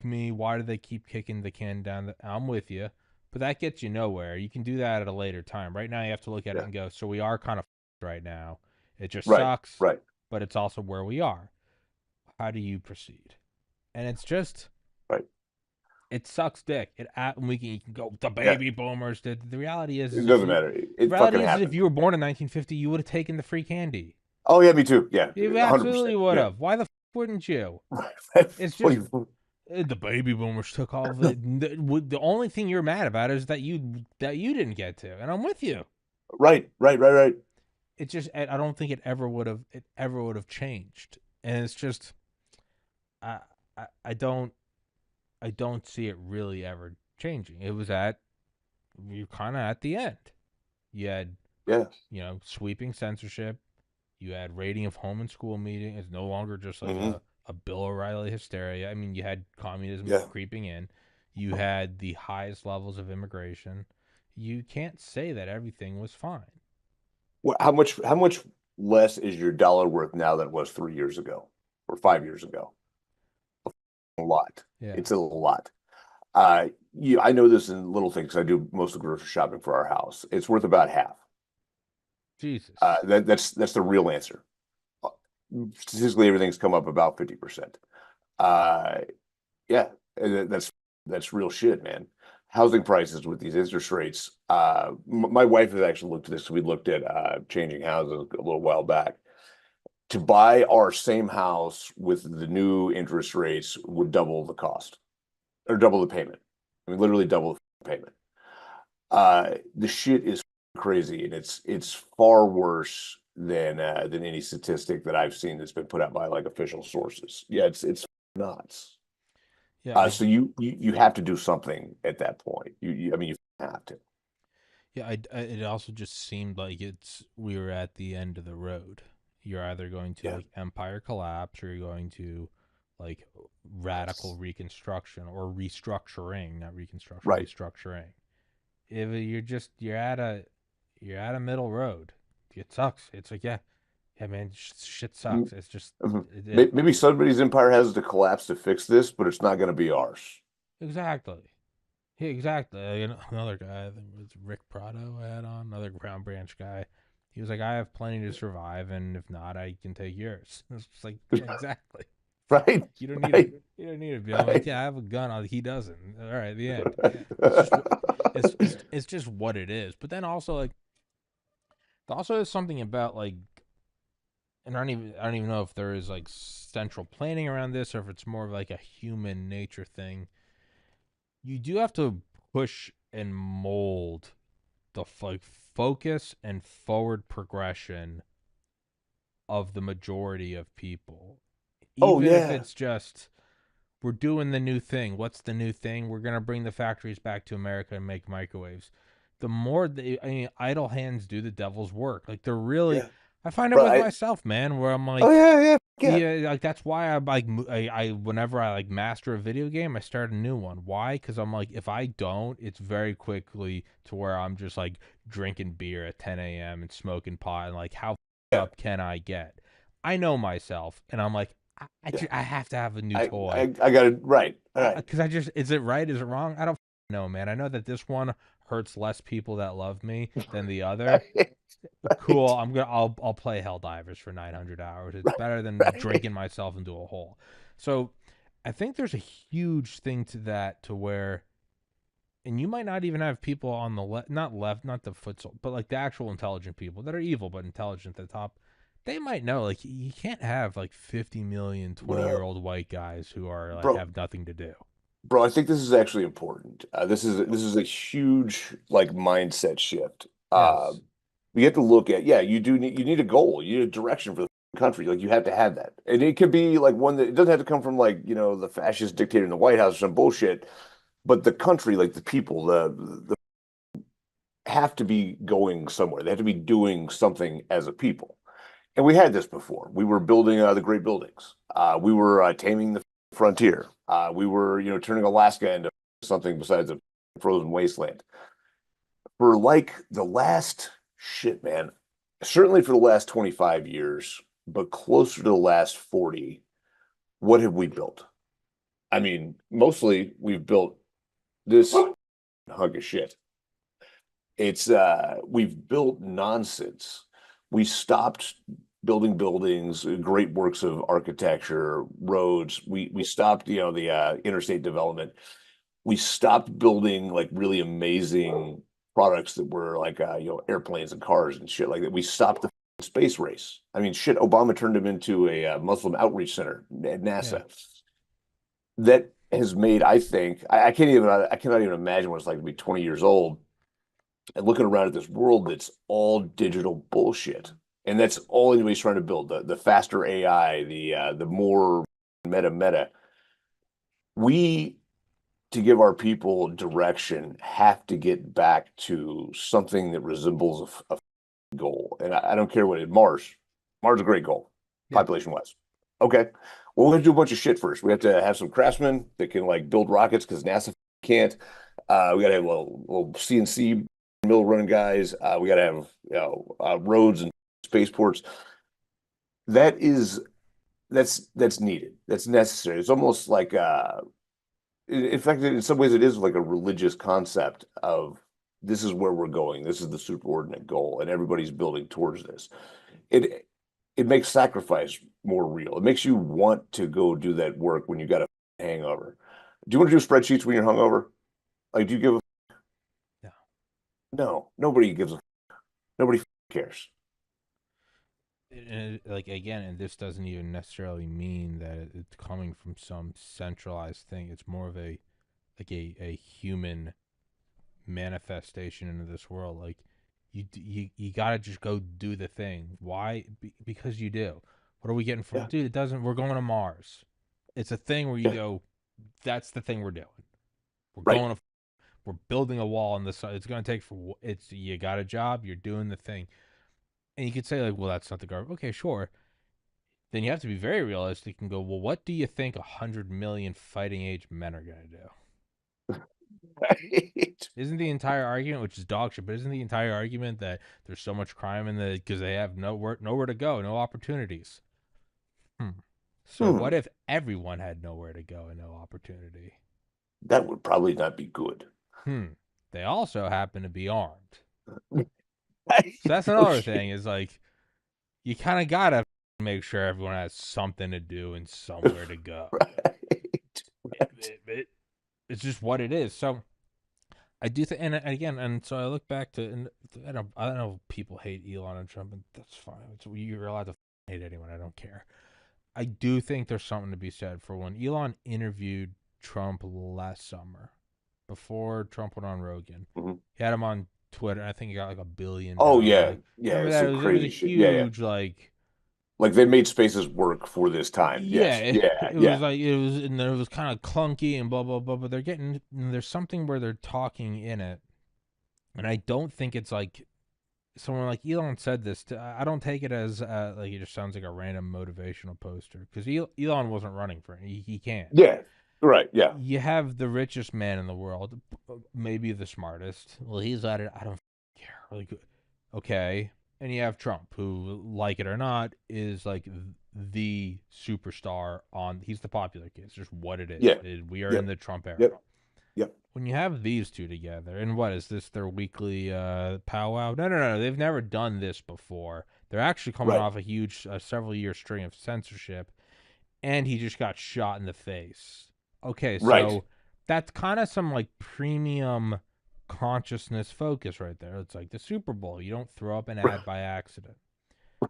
Speaker 1: me, why do they keep kicking the can down? I'm with you, but that gets you nowhere. You can do that at a later time. Right now, you have to look at it
Speaker 3: Yeah.
Speaker 1: and go, so we are kind of right now. It just
Speaker 3: Right.
Speaker 1: sucks,
Speaker 3: Right.
Speaker 1: but it's also where we are. How do you proceed? And it's just,
Speaker 3: Right.
Speaker 1: it sucks dick. You can go, the
Speaker 3: Yeah.
Speaker 1: baby boomers did. The reality
Speaker 3: It
Speaker 1: is
Speaker 3: doesn't matter.
Speaker 1: the
Speaker 3: It fucking
Speaker 1: reality is if
Speaker 3: happened.
Speaker 1: you were born in 1950, you would have taken the free candy.
Speaker 3: Oh yeah, me too. Yeah.
Speaker 1: You absolutely
Speaker 3: 100%.
Speaker 1: would
Speaker 3: Yeah.
Speaker 1: have. Why the wouldn't you? It's
Speaker 3: What
Speaker 1: just
Speaker 3: do you-
Speaker 1: the baby boomers took all of it. The only thing you're mad about is that you didn't get to, and I'm with you.
Speaker 3: Right. Right. Right. Right.
Speaker 1: It just I don't think it ever would have changed, and it's just I I, I don't I don't see it really ever changing. You're kind of at the end. You had
Speaker 3: Yeah.
Speaker 1: sweeping censorship. You had rating of home and school meeting. It's no longer just like
Speaker 3: Hmm.
Speaker 1: a Bill O'Reilly hysteria. I mean, you had communism
Speaker 3: Yeah.
Speaker 1: creeping in. You had the highest levels of immigration. You can't say that everything was fine.
Speaker 3: How much less is your dollar worth now than it was 3 years ago or 5 years ago? A lot.
Speaker 1: Yeah.
Speaker 3: It's a lot. I know this in little things. I do most of the grocery shopping for our house. It's worth about half.
Speaker 1: Jesus.
Speaker 3: That's the real answer. Uh, Statistically, everything's come up about 50%. Uh, yeah, that's real shit, man. Housing prices with these interest rates. My wife has actually looked at this. We looked at changing houses a little while back. To buy our same house with the new interest rates would double the cost or double the payment. I mean, literally double the payment. The shit is crazy, and it's far worse than any statistic that I've seen that's been put out by like official sources. Yeah, it's nuts.
Speaker 1: Yeah, I
Speaker 3: So you have to do something at that point. I mean, you have to.
Speaker 1: yeah, it also just seemed like we were at the end of the road. You're either going to
Speaker 3: Yeah.
Speaker 1: like empire collapse, or you're going to like radical reconstruction or restructuring, not reconstruction,
Speaker 3: Right.
Speaker 1: restructuring. If you're at a middle road. It sucks. It's like, yeah, man, shit sucks. It's just
Speaker 3: Mhm.
Speaker 1: it
Speaker 3: Maybe somebody's empire has to collapse to fix this, but it's not going to be ours.
Speaker 1: exactly. Yeah, exactly. Another guy, I think it was Rick Prado I had on, another Ground Branch guy. He was like, I have plenty to survive, and if not, I can take yours. It's just like, yeah, exactly.
Speaker 3: Right?
Speaker 1: You don't need a
Speaker 3: Right?
Speaker 1: you don't need a be. I'm like,
Speaker 3: Right?
Speaker 1: yeah, I have a gun. He doesn't. All right, the end. It's just it's just what it is. But then also like, also is something about like, and I don't even know if there is like central planning around this, or if it's more of like a human nature thing. You do have to push and mold the like focus and forward progression of the majority of people,
Speaker 3: Oh
Speaker 1: even if
Speaker 3: yeah.
Speaker 1: it's just we're doing the new thing. What's the new thing? We're gonna bring the factories back to America and make microwaves. The more I mean, idle hands do the devil's work. Like they're really,
Speaker 3: Yeah.
Speaker 1: I find it
Speaker 3: Bro,
Speaker 1: with myself, man, where I'm
Speaker 3: oh
Speaker 1: like,
Speaker 3: yeah, yeah, yeah.
Speaker 1: yeah, like that's why I like I whenever I like master a video game, I start a new one. Why? Because I'm like, if I don't, it's very quickly to where I'm just like drinking beer at 10 a.m. and smoking pot, and like, how
Speaker 3: Yeah.
Speaker 1: up can I get? I know myself, and I'm like,
Speaker 3: Yeah.
Speaker 1: I have to have a new
Speaker 3: I
Speaker 1: toy.
Speaker 3: I, I got it right. All right.
Speaker 1: Because I just, is it right? Is it wrong? I don't know, man. I know that this one hurts less people that love me than the other. Cool.
Speaker 3: Right.
Speaker 1: I'll play Helldivers for 900 hours. It's
Speaker 3: Right.
Speaker 1: better than
Speaker 3: Right.
Speaker 1: drinking myself into a hole. So I think there's a huge thing to that, to where, and you might not even have people on the left, not the foot, but like the actual intelligent people that are evil but intelligent at the top. They might know, like, you can't have like 50 million 20-year
Speaker 3: Well,
Speaker 1: old white guys who are like
Speaker 3: bro,
Speaker 1: have nothing to do.
Speaker 3: bro, I think this is actually important. This is a huge like mindset shift.
Speaker 1: Yes.
Speaker 3: You have to look at, yeah, you need a goal, you need a direction for the country. Like you have to have that. And it could be like one that it doesn't have to come from like, the fascist dictator in the White House or some bullshit, but the country, like the people, the have to be going somewhere. They have to be doing something as a people. And we had this before. We were building the great buildings. We were taming the frontier. We were, turning Alaska into something besides a frozen wasteland. For like the last shit, man, certainly for the last 25 years, but closer to the last 40, what have we built? I mean, mostly we've built this hunk of shit. We've built nonsense. We stopped building buildings, great works of architecture, roads. We stopped, the interstate development. We stopped building like really amazing products that were like airplanes and cars and shit like that. We stopped the space race. I mean, shit, Obama turned him into a Muslim outreach center at
Speaker 1: Yeah.
Speaker 3: NASA. That has made, I think, I cannot even imagine what it's like to be 20 years old and looking around at this world that's all digital bullshit. And that's all anybody's trying to build. The faster AI, the more meta. We, to give our people direction, have to get back to something that resembles a goal. And I don't care what it is. Mars is a great goal,
Speaker 1: Yeah.
Speaker 3: population wise. Okay. Well, we're gonna do a bunch of shit first. We have to have some craftsmen that can like build rockets because NASA can't. We gotta have little CNC mill running guys. We gotta have roads and spaceports. That is that's needed. That's necessary. It's almost like in fact, in some ways, it is like a religious concept of this is where we're going. This is the superordinate goal, and everybody's building towards this. It it makes sacrifice more real. It makes you want to go do that work when you got a hangover. Do you want to do spreadsheets when you're hungover? Like, do you give a
Speaker 1: No.
Speaker 3: no? Nobody gives a nobody cares.
Speaker 1: And like, again, and this doesn't even necessarily mean that it's coming from some centralized thing. It's more of a like a human manifestation into this world. Like, you gotta just go do the thing. Why? Because you do. What are we getting from?
Speaker 3: Yeah,
Speaker 1: Dude, it doesn't. We're going to Mars. It's a thing where you
Speaker 3: yeah,
Speaker 1: go. That's the thing we're doing. We're
Speaker 3: Right.
Speaker 1: going to we're building a wall on this. It's going to take for it's you got a job, you're doing the thing, and you could say like, well, that's not the garbage. Okay, sure. Then you have to be very realistic and go, well, what do you think 100 million fighting age men are going to do?
Speaker 3: Right.
Speaker 1: Isn't the entire argument, which is dog shit, but isn't the entire argument that there's so much crime in the because they have nowhere to go, no opportunities? Hmm. So what
Speaker 3: Hmm.
Speaker 1: if everyone had nowhere to go and no opportunity?
Speaker 3: That would probably not be good.
Speaker 1: Hmm. They also happen to be armed. So
Speaker 3: Right.
Speaker 1: that's
Speaker 3: No
Speaker 1: another
Speaker 3: shit.
Speaker 1: thing is like you kind of gotta make sure everyone has something to do and somewhere to go.
Speaker 3: Right. Right.
Speaker 1: It's just what it is. So I do think, and again, and so I look back to, and I don't know, people hate Elon and Trump, and that's fine. You're allowed to hate anyone. I don't care. I do think there's something to be said for when Elon interviewed Trump last summer, before Trump went on Rogan.
Speaker 3: Mhm.
Speaker 1: He had him on Twitter. I think he got like a billion
Speaker 3: Oh yeah,
Speaker 1: downloads.
Speaker 3: yeah,
Speaker 1: Remember that?
Speaker 3: some
Speaker 1: It was a
Speaker 3: crazy shit. Yeah, yeah.
Speaker 1: huge like
Speaker 3: Like they made spaces work for this time.
Speaker 1: yeah.
Speaker 3: Yes. Yeah,
Speaker 1: It was
Speaker 3: yeah,
Speaker 1: like it was and then it was kind of clunky and blah blah blah. But they're getting there's something where they're talking in it, and I don't think it's like someone like Elon said this. I don't take it as like it just sounds like a random motivational poster because Elon wasn't running for it. He can't.
Speaker 3: yeah. Right. Yeah.
Speaker 1: You have the richest man in the world, maybe the smartest. Well, he's at it. I don't care. Like, okay. And you have Trump, who, like it or not, is like the superstar on. He's the popular kid. It's just what it is.
Speaker 3: Yeah.
Speaker 1: We are in
Speaker 3: Yep.
Speaker 1: the Trump era.
Speaker 3: Yep. Yep.
Speaker 1: When you have these two together, and what is this? Their weekly powwow? No, no, no. They've never done this before. They're actually coming
Speaker 3: Right.
Speaker 1: off a huge several year string of censorship, and he just got shot in the face. Okay,
Speaker 3: Right.
Speaker 1: so that's kind of some like premium consciousness focus right there. It's like the Super Bowl. You don't throw up an ad by accident.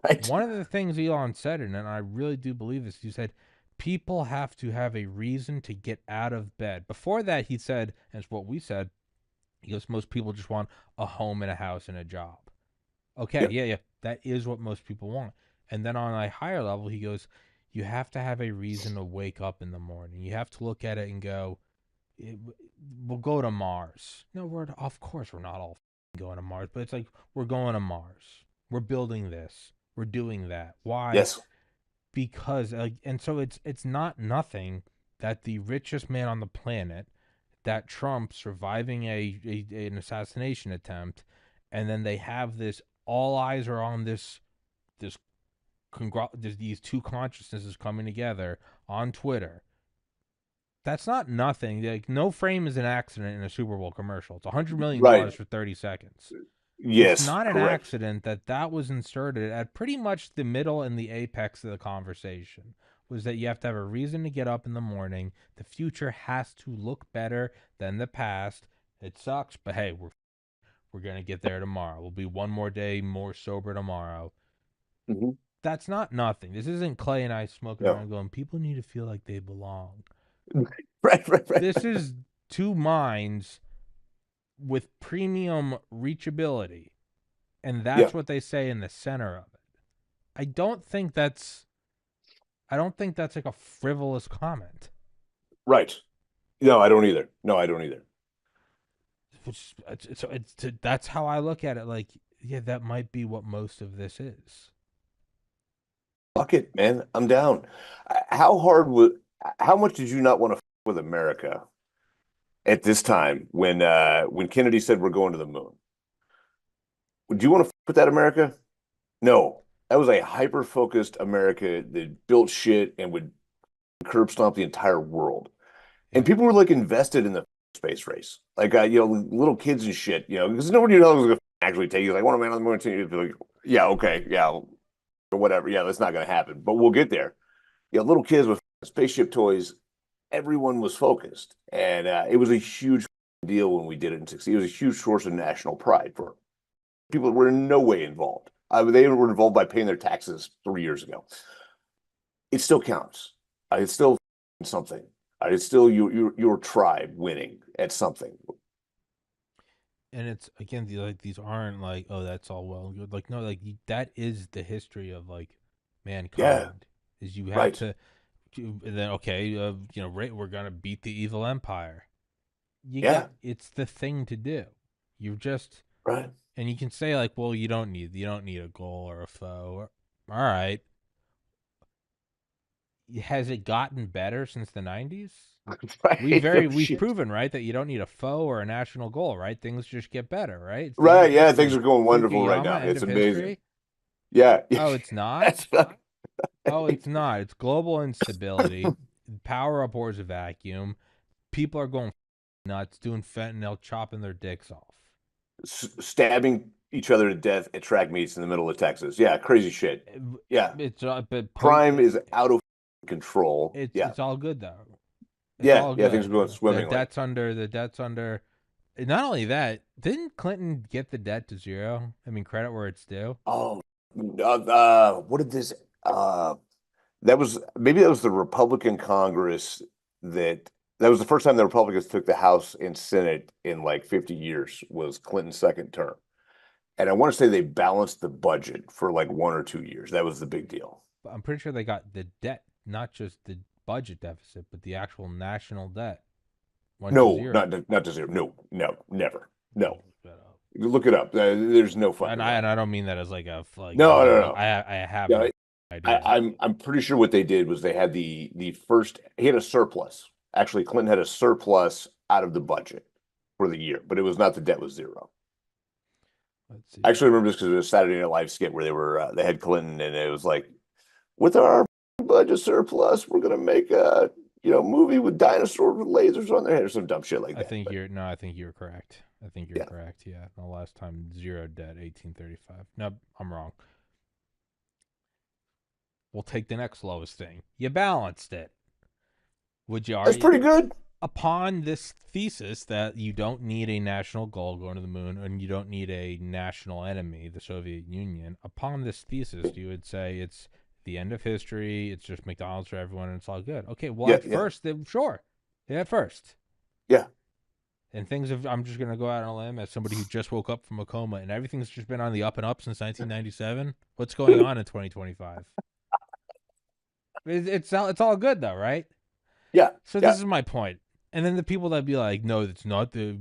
Speaker 3: Right.
Speaker 1: One of the things Elon said, and I really do believe this, he said, people have to have a reason to get out of bed. Before that, he said, and it's what we said, he goes, most people just want a home and a house and a job. Okay,
Speaker 3: Yep.
Speaker 1: yeah, yeah, that is what most people want. And then on a higher level, he goes, you have to have a reason to wake up in the morning. You have to look at it and go, we'll go to Mars. No, of course we're not all going to Mars, but it's like we're going to Mars. We're building this. We're doing that. Why?
Speaker 3: Yes.
Speaker 1: Because and so it's not nothing that the richest man on the planet, that Trump surviving an assassination attempt, and then they have this. All eyes are on this these two consciousnesses coming together on Twitter. That's not nothing. Like no frame is an accident in a Super Bowl commercial. It's $100 million
Speaker 3: Right.
Speaker 1: for 30 seconds. It's
Speaker 3: Yes.
Speaker 1: not an
Speaker 3: Correct.
Speaker 1: accident that that was inserted at pretty much the middle and the apex of the conversation. Was that you have to have a reason to get up in the morning. The future has to look better than the past. It sucks, but hey, we're gonna get there tomorrow. We'll be one more day more sober tomorrow.
Speaker 3: Hmm.
Speaker 1: That's not nothing. This isn't Clay and I smoking
Speaker 3: No.
Speaker 1: around going, people need to feel like they belong.
Speaker 3: Right. Right. Right.
Speaker 1: This is two minds with premium reachability. And
Speaker 3: Yeah.
Speaker 1: that's what they say in the center of it. I don't think that's I don't think that's like a frivolous comment.
Speaker 3: Right. No, I don't either. No, I don't either.
Speaker 1: Which so that's how I look at it. Like, yeah, that might be what most of this is.
Speaker 3: Fuck it, man. I'm down. How hard would? How much did you not want to with America at this time when Kennedy said we're going to the moon? Would you want to put that America? No, that was a hyper focused America that built shit and would curb stomp the entire world. And
Speaker 1: Yeah.
Speaker 3: people were like invested in the space race, like little kids and shit, because nobody knows was going to actually take you. Like, want a man on the moon? You'd be like, yeah, okay, yeah, or whatever. Yeah, that's not going to happen, but we'll get there. Little kids with spaceship toys. Everyone was focused, and it was a huge deal when we did it in 60. It was a huge source of national pride for people that were in no way involved. They were involved by paying their taxes 3 years ago. It still counts. It's still something. It's still your tribe winning at something.
Speaker 1: And it's again like these aren't like, oh, that's all well and good. Like no, like that is the history of like
Speaker 3: Yeah,
Speaker 1: mankind. Is you have
Speaker 3: right.
Speaker 1: to And then okay, right, we're gonna beat the evil empire.
Speaker 3: Yeah,
Speaker 1: It's the thing to do. You just
Speaker 3: right.
Speaker 1: and you can say like, well, you don't need a goal or a foe. All right, has it gotten better since the 90s?
Speaker 3: Right. No
Speaker 1: We've
Speaker 3: shit.
Speaker 1: proven, right, that you don't need a foe or a national goal, right? Things just get better, right? It's the end
Speaker 3: Right.
Speaker 1: of
Speaker 3: Yeah, things
Speaker 1: history.
Speaker 3: are going wonderful right now.
Speaker 1: Fukuyama, end
Speaker 3: It's
Speaker 1: of
Speaker 3: amazing.
Speaker 1: history.
Speaker 3: Yeah.
Speaker 1: Oh, it's not.
Speaker 3: That's not,
Speaker 1: Oh, it's not. It's global instability. Power abhors a vacuum. People are going nuts, doing fentanyl, chopping their dicks off.
Speaker 3: stabbing each other to death at track meets in the middle of Texas. Yeah, crazy shit. Yeah.
Speaker 1: It's but
Speaker 3: Crime is out of control. Yeah.
Speaker 1: it's all good though. It's
Speaker 3: Yeah.
Speaker 1: all
Speaker 3: Yeah, things are going
Speaker 1: good.
Speaker 3: swimmingly.
Speaker 1: The debt's under. Not only that, didn't Clinton get the debt to zero? I mean, credit where it's due.
Speaker 3: Oh, what did this that was maybe that was the Republican Congress that that was the first time the Republicans took the House and Senate in like 50 years was Clinton's second term. And I want to say they balanced the budget for like 1 or 2 years. That was the big deal.
Speaker 1: But I'm pretty sure they got the debt, not just the budget deficit, but the actual national debt went to
Speaker 3: No,
Speaker 1: zero.
Speaker 3: not to zero. No, no, never. No.
Speaker 1: Look that up.
Speaker 3: Look it up. There's no fucking way.
Speaker 1: And I don't mean that as like a like
Speaker 3: No, no,
Speaker 1: no.
Speaker 3: no.
Speaker 1: I have
Speaker 3: Yeah,
Speaker 1: no idea.
Speaker 3: I'm pretty sure what they did was they had the first he had a surplus. Actually, Clinton had a surplus out of the budget for the year, but it was not the debt was zero.
Speaker 1: Let's
Speaker 3: I
Speaker 1: see.
Speaker 3: actually remember this because it was a Saturday Night Live skit where they had Clinton and it was like, with our budget surplus, we're gonna make a movie with dinosaurs with lasers on their head or some dumb shit like that. But
Speaker 1: I think you're correct. I think you're
Speaker 3: yeah,
Speaker 1: correct. Yeah, the last time zero debt, 1835. No, I'm wrong. We'll take the next lowest thing. You balanced it. Would you
Speaker 3: that's
Speaker 1: argue?
Speaker 3: pretty good.
Speaker 1: Upon this thesis that you don't need a national goal going to the moon and you don't need a national enemy, the Soviet Union, upon this thesis, you would say it's the end of history, it's just McDonald's for everyone, and it's all good. Okay, well,
Speaker 3: Yeah,
Speaker 1: at
Speaker 3: yeah,
Speaker 1: first, sure. Yeah, at first.
Speaker 3: yeah.
Speaker 1: And things have, I'm just going to go out on a limb as somebody who just woke up from a coma and everything's just been on the up and up since 1997. What's going on in 2025? It's all good, though, right?
Speaker 3: Yeah,
Speaker 1: So
Speaker 3: yeah,
Speaker 1: this is my point. And then the people that be like, no, it's not the,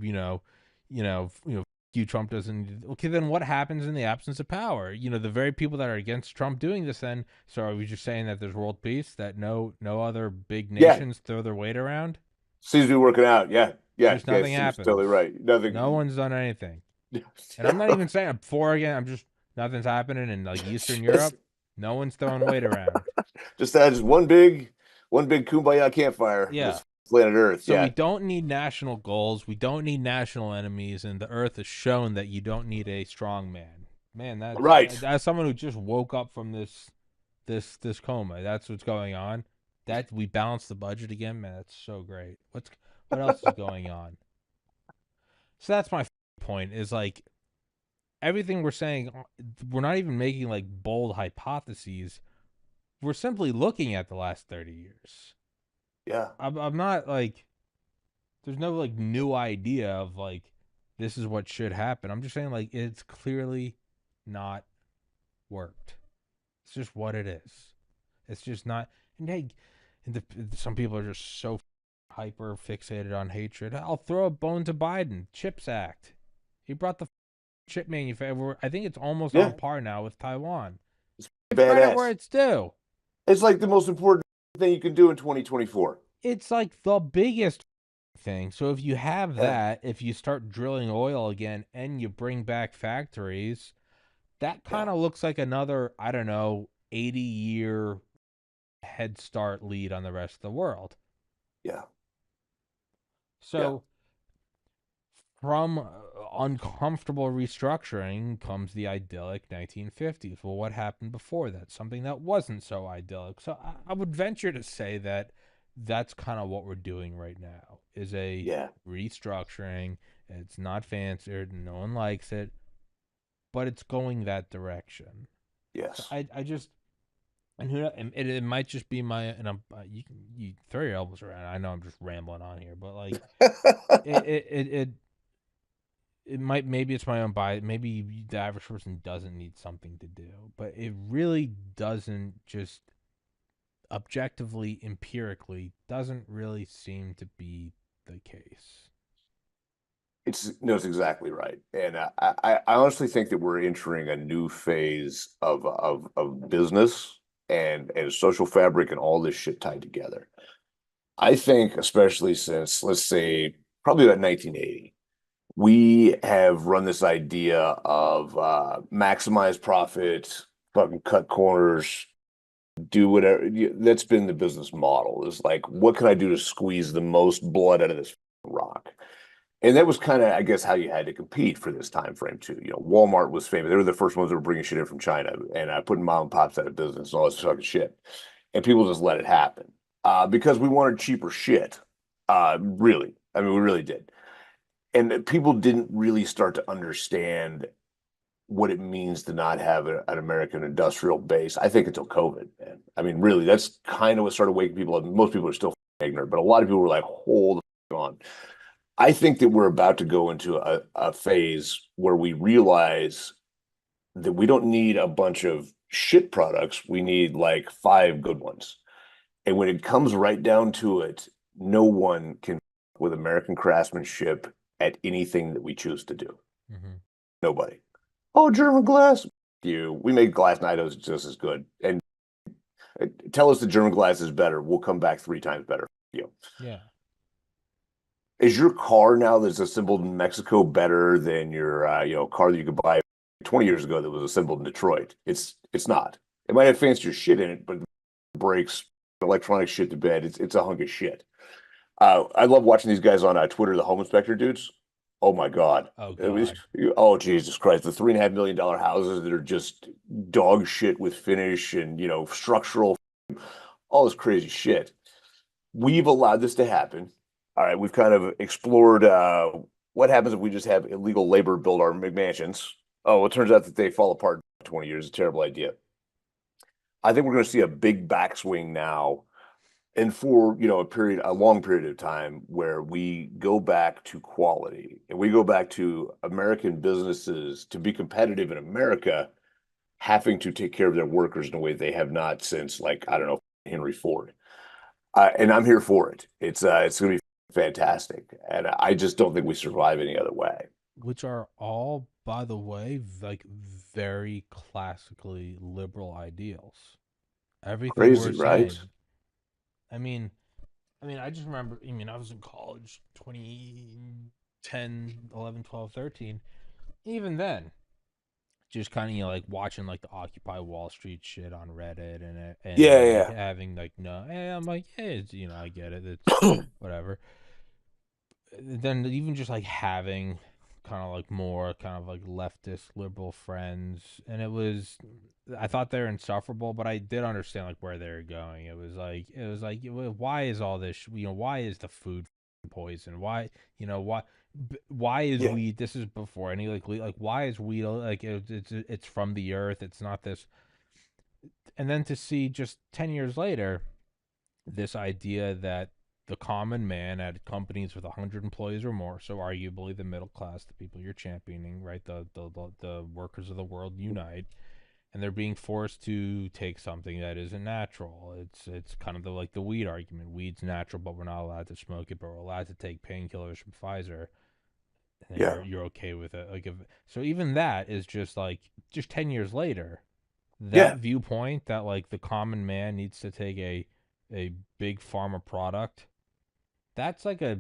Speaker 1: you Trump doesn't. Okay, then what happens in the absence of power? The very people that are against Trump doing this. Then, so are we just saying that there's world peace? That no other big
Speaker 3: yeah.
Speaker 1: nations throw their weight around?
Speaker 3: Seems to be working out. Yeah, yeah,
Speaker 1: Just
Speaker 3: yeah.
Speaker 1: nothing
Speaker 3: Seems
Speaker 1: happens.
Speaker 3: totally right.
Speaker 1: No
Speaker 3: Nothing.
Speaker 1: one's done anything. And I'm not
Speaker 3: Yeah.
Speaker 1: even saying I'm for again. I'm just nothing's happening in like Eastern
Speaker 3: Just,
Speaker 1: Europe. No one's throwing weight around.
Speaker 3: just one big kumbaya campfire.
Speaker 1: Yeah.
Speaker 3: This planet Earth.
Speaker 1: So we
Speaker 3: Yeah,
Speaker 1: don't need national goals. We don't need national enemies, and the Earth has shown that you don't need a strong man. Man,
Speaker 3: right.
Speaker 1: that's someone who just woke up from this coma. That's what's going on. That we balance the budget again, man. That's so great. What else is going on? So that's my point. Is like everything we're saying. We're not even making like bold hypotheses. We're simply looking at the last 30 years.
Speaker 3: Yeah,
Speaker 1: I'm not like there's no like new idea of like this is what should happen. I'm just saying like it's clearly not worked. It's just what it is. It's just not. And hey, some people are just so hyper fixated on hatred. I'll throw a bone to Biden. Chips Act. He brought the chip manufacturer. I think it's almost on
Speaker 3: yeah.
Speaker 1: par now with Taiwan.
Speaker 3: It's
Speaker 1: Give credit where
Speaker 3: badass.
Speaker 1: it's due.
Speaker 3: It's like the most important thing you can do in 2024.
Speaker 1: It's like the biggest thing. So if you have
Speaker 3: Yeah,
Speaker 1: that, if you start drilling oil again and you bring back factories, that
Speaker 3: yeah,
Speaker 1: kind of looks like another, I don't know, 80-year head start lead on the rest of the world.
Speaker 3: yeah, yeah,
Speaker 1: So from uncomfortable restructuring comes the idyllic 1950s. Well, what happened before that? Something that wasn't so idyllic. So I would venture to say that that's kind of what we're doing right now is a
Speaker 3: yeah,
Speaker 1: restructuring. It's not fancier. No one likes it, but it's going that direction. So
Speaker 3: yes.
Speaker 1: I just and who it might just be my and I'm you throw your elbows around. I know I'm just rambling on here, but like it might maybe it's my own bias. Maybe the average person doesn't need something to do, but it really doesn't just objectively, empirically, doesn't really seem to be the case.
Speaker 3: It's exactly right, and I honestly think that we're entering a new phase of business and social fabric and all this shit tied together. I think, especially since, let's say, probably about 1980, we have run this idea of maximize profit, fucking cut corners, do whatever. That's been the business model. Is like, what can I do to squeeze the most blood out of this rock? And that was kind of, I guess, how you had to compete for this time frame too. Walmart was famous. They were the first ones that were bringing shit in from China and putting mom and pops out of business and all this fucking shit. And people just let it happen because we wanted cheaper shit. Really, I mean, we really did. And people didn't really start to understand what it means to not have an American industrial base. I think until COVID, man. I mean, really, that's kind of what started waking people up. Most people are still ignorant, but a lot of people were like, hold on. I think that we're about to go into a phase where we realize that we don't need a bunch of shit products. We need like five good ones. And when it comes right down to it, no one can with American craftsmanship at anything that we choose to do.
Speaker 1: Mm-hmm.
Speaker 3: Nobody. Oh, German glass. We make glass Nidos just as good. And tell us the German glass is better. We'll come back 3 times better.
Speaker 1: Yeah.
Speaker 3: Is your car now that's assembled in Mexico better than your car that you could buy 20 years ago that was assembled in Detroit? It's not. It might have fancier shit in it, but brakes, electronic shit to bed. It's a hunk of shit. I love watching these guys on Twitter, the home inspector dudes. Oh my God.
Speaker 1: Oh God.
Speaker 3: Oh Jesus Christ. The $3.5 million houses that are just dog shit with finish and structural, all this crazy shit. We've allowed this to happen. All right, we've kind of explored what happens if we just have illegal labor build our McMansions. Oh, it turns out that they fall apart in 20 years. It's a terrible idea. I think we're going to see a big backswing now, and for a long period of time where we go back to quality and we go back to American businesses to be competitive in America, having to take care of their workers in a way they have not since, like, I don't know, Henry Ford. And I'm here for it. It's going to be fantastic, and I just don't think we survive any other way.
Speaker 1: Which are all, by the way, like very classically liberal ideals. Everything we're
Speaker 3: Crazy, right?
Speaker 1: saying. I mean, I just remember, I was in college 2010, 11, 12, 13. Even then, just kind of, like watching like the Occupy Wall Street shit on Reddit and like
Speaker 3: Yeah,
Speaker 1: having like, no, I'm like, hey, it's, I get it. It's
Speaker 3: yeah,
Speaker 1: whatever. Then even just like having kind of like more kind of like leftist liberal friends, and I thought they're insufferable, but I did understand like where they're going. It was like why is all this, why is the food poison, why is
Speaker 3: yeah,
Speaker 1: weed, this is before any like why is weed like it's from the earth, it's not this. And then to see just 10 years later this idea that the common man at companies with 100 employees or more, so arguably the middle class, the people you're championing, right, the workers of the world unite, and they're being forced to take something that isn't natural. It's kind of like the weed argument. Weed's natural, but we're not allowed to smoke it, but we're allowed to take painkillers from Pfizer, and
Speaker 3: yeah,
Speaker 1: you're okay with it. So even that is just like just 10 years later, that
Speaker 3: yeah,
Speaker 1: viewpoint that like the common man needs to take a big pharma product, that's like a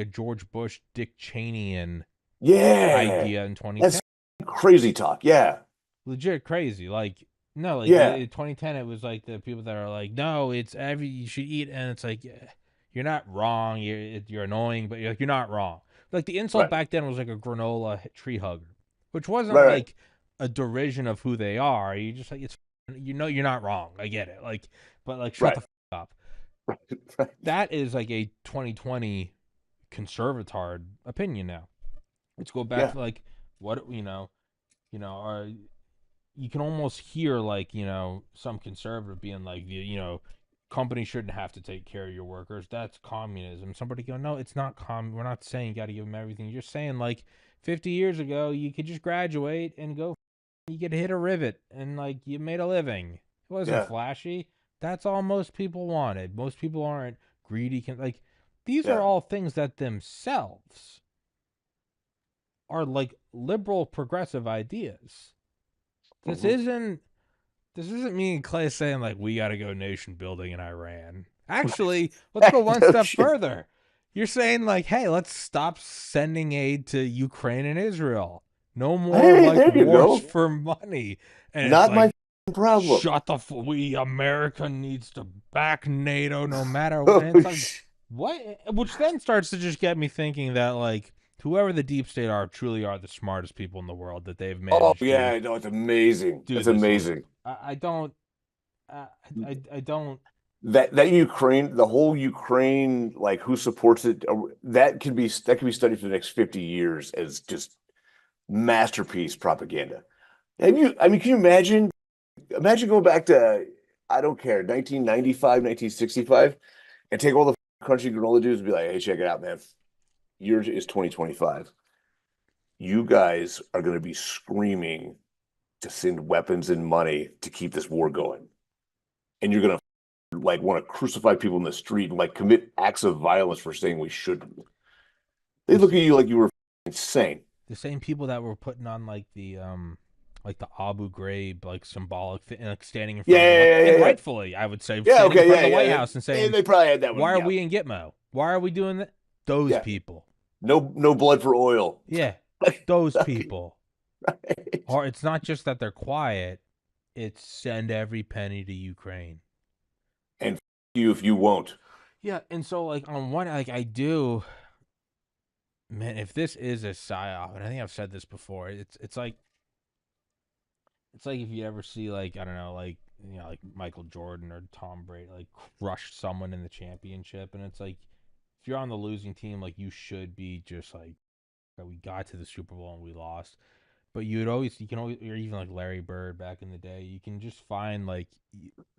Speaker 1: George Bush, Dick Cheneyan
Speaker 3: yeah.
Speaker 1: idea in 2010.
Speaker 3: That's crazy talk. Yeah,
Speaker 1: Legit crazy. Like no, like
Speaker 3: yeah,
Speaker 1: in 2010, it was like the people that are like, no, it's every you should eat, and it's like, yeah, you're not wrong. You're annoying, but you're not wrong. Like the insult
Speaker 3: right,
Speaker 1: back then was like a granola tree hugger, which wasn't
Speaker 3: right,
Speaker 1: like a derision of who they are. You just like it's you're not wrong. I get it. Like, but like shut the
Speaker 3: right,
Speaker 1: up.
Speaker 3: right, right.
Speaker 1: That is like a 2020 conservatard opinion now. Let's go back
Speaker 3: Yeah,
Speaker 1: to like what you can almost hear like some conservative being like companies shouldn't have to take care of your workers. That's communism. Somebody go, no, it's not We're not saying you got to give them everything. You're saying like 50 years ago you could just graduate and go. You could hit a rivet and like you made a living. It wasn't
Speaker 3: yeah,
Speaker 1: flashy. That's all most people wanted. Most people aren't greedy. Like, these are
Speaker 3: Yeah.
Speaker 1: all things that themselves are like liberal progressive ideas. This
Speaker 3: Mhm.
Speaker 1: isn't this isn't me and Clay saying like we got to go nation building in Iran. Actually, let's go one
Speaker 3: No
Speaker 1: step
Speaker 3: shit.
Speaker 1: further. You're saying like, hey, let's stop sending aid to Ukraine and Israel. No more
Speaker 3: Hey,
Speaker 1: like
Speaker 3: there you
Speaker 1: wars
Speaker 3: go.
Speaker 1: for money. And it's
Speaker 3: Not my
Speaker 1: like,
Speaker 3: problem.
Speaker 1: shut the we America needs to back NATO no matter what.
Speaker 3: Oh,
Speaker 1: And it's like, what? Which then starts to just get me thinking that like whoever the deep state are truly are the smartest people in the world, that they've
Speaker 3: oh
Speaker 1: managed to
Speaker 3: yeah, no, it's amazing.
Speaker 1: do
Speaker 3: It's
Speaker 1: this. Like,
Speaker 3: amazing.
Speaker 1: I don't, I, I don't.
Speaker 3: That Ukraine, the whole Ukraine, like who supports it, that can be studied for the next 50 years as just masterpiece propaganda. Have you, I mean, can you imagine going back to, I don't care, 1995, 1965, and take all the crunchy granola dudes and be like, hey, check it out, man. Yours is 2025. You guys are going to be screaming to send weapons and money to keep this war going. And you're going to like want to crucify people in the street and like commit acts of violence for saying we shouldn't. They
Speaker 1: This
Speaker 3: look at you like you were insane.
Speaker 1: the same people that were putting on like the Abu Ghraib like symbolic thing, like standing in
Speaker 3: Yeah,
Speaker 1: front of the White,
Speaker 3: yeah, yeah,
Speaker 1: and
Speaker 3: yeah.
Speaker 1: rightfully I would say
Speaker 3: Yeah,
Speaker 1: standing in
Speaker 3: okay,
Speaker 1: front of
Speaker 3: yeah,
Speaker 1: the White
Speaker 3: yeah.
Speaker 1: House and
Speaker 3: They,
Speaker 1: saying,
Speaker 3: they probably had that
Speaker 1: why
Speaker 3: one.
Speaker 1: are
Speaker 3: Yeah,
Speaker 1: we in Gitmo? Why are we doing that? Those
Speaker 3: yeah.
Speaker 1: people.
Speaker 3: No blood for oil.
Speaker 1: Yeah, those
Speaker 3: Okay,
Speaker 1: people.
Speaker 3: right.
Speaker 1: Or it's not just that they're quiet, it's send every penny to Ukraine.
Speaker 3: And you if you won't.
Speaker 1: Yeah, and so like on one like I do, man, if this is a psyop, and I think I've said this before, it's like if you ever see like I don't know like like Michael Jordan or Tom Brady like crush someone in the championship, and it's like if you're on the losing team, like you should be just like we got to the Super Bowl and we lost. But you can always, or even like Larry Bird back in the day, you can just find like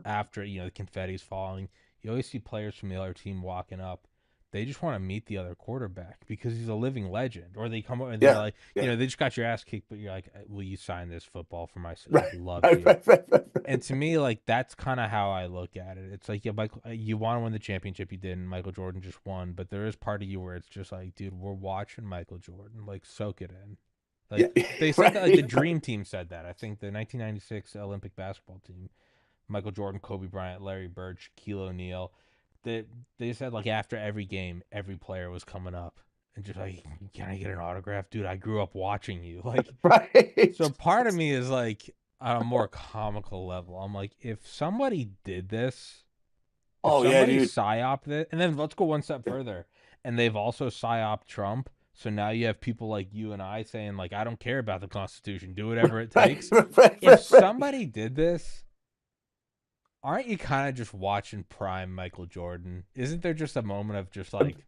Speaker 1: after the confetti's falling, you always see players from the other team walking up. They just want to meet the other quarterback because he's a living legend. Or they come up and they're
Speaker 3: Yeah,
Speaker 1: like,
Speaker 3: yeah.
Speaker 1: they just got your ass kicked, but you're like, will you sign this football for my son?
Speaker 3: Right,
Speaker 1: I'd love
Speaker 3: right,
Speaker 1: to.
Speaker 3: right, right, right,
Speaker 1: And
Speaker 3: right.
Speaker 1: to me, like that's kind of how I look at it. It's like, yeah, Michael, you want to win the championship, you didn't. Michael Jordan just won, but there is part of you where it's just like, dude, we're watching Michael Jordan. Like, soak it in.
Speaker 3: Yeah,
Speaker 1: Like they said that, like the
Speaker 3: right.
Speaker 1: Dream Team said that. I think the 1996 Olympic basketball team, Michael Jordan, Kobe Bryant, Larry Bird, Shaquille O'Neal, they said like after every game, every player was coming up and just like, can I get an autograph, dude? I grew up watching you. Like, so
Speaker 3: Right.
Speaker 1: part of me is like on a more comical level. I'm like, if somebody did this, if
Speaker 3: Oh yeah,
Speaker 1: somebody
Speaker 3: dude.
Speaker 1: psyoped it, and then let's go one step
Speaker 3: Yeah.
Speaker 1: further, and they've also psyoped Trump. So now you have people like you and I saying like, I don't care about the Constitution, do whatever it
Speaker 3: Right,
Speaker 1: takes.
Speaker 3: right, right,
Speaker 1: If
Speaker 3: right, right.
Speaker 1: somebody did this, aren't you kind of just watching prime Michael Jordan? Isn't there just a moment of just like,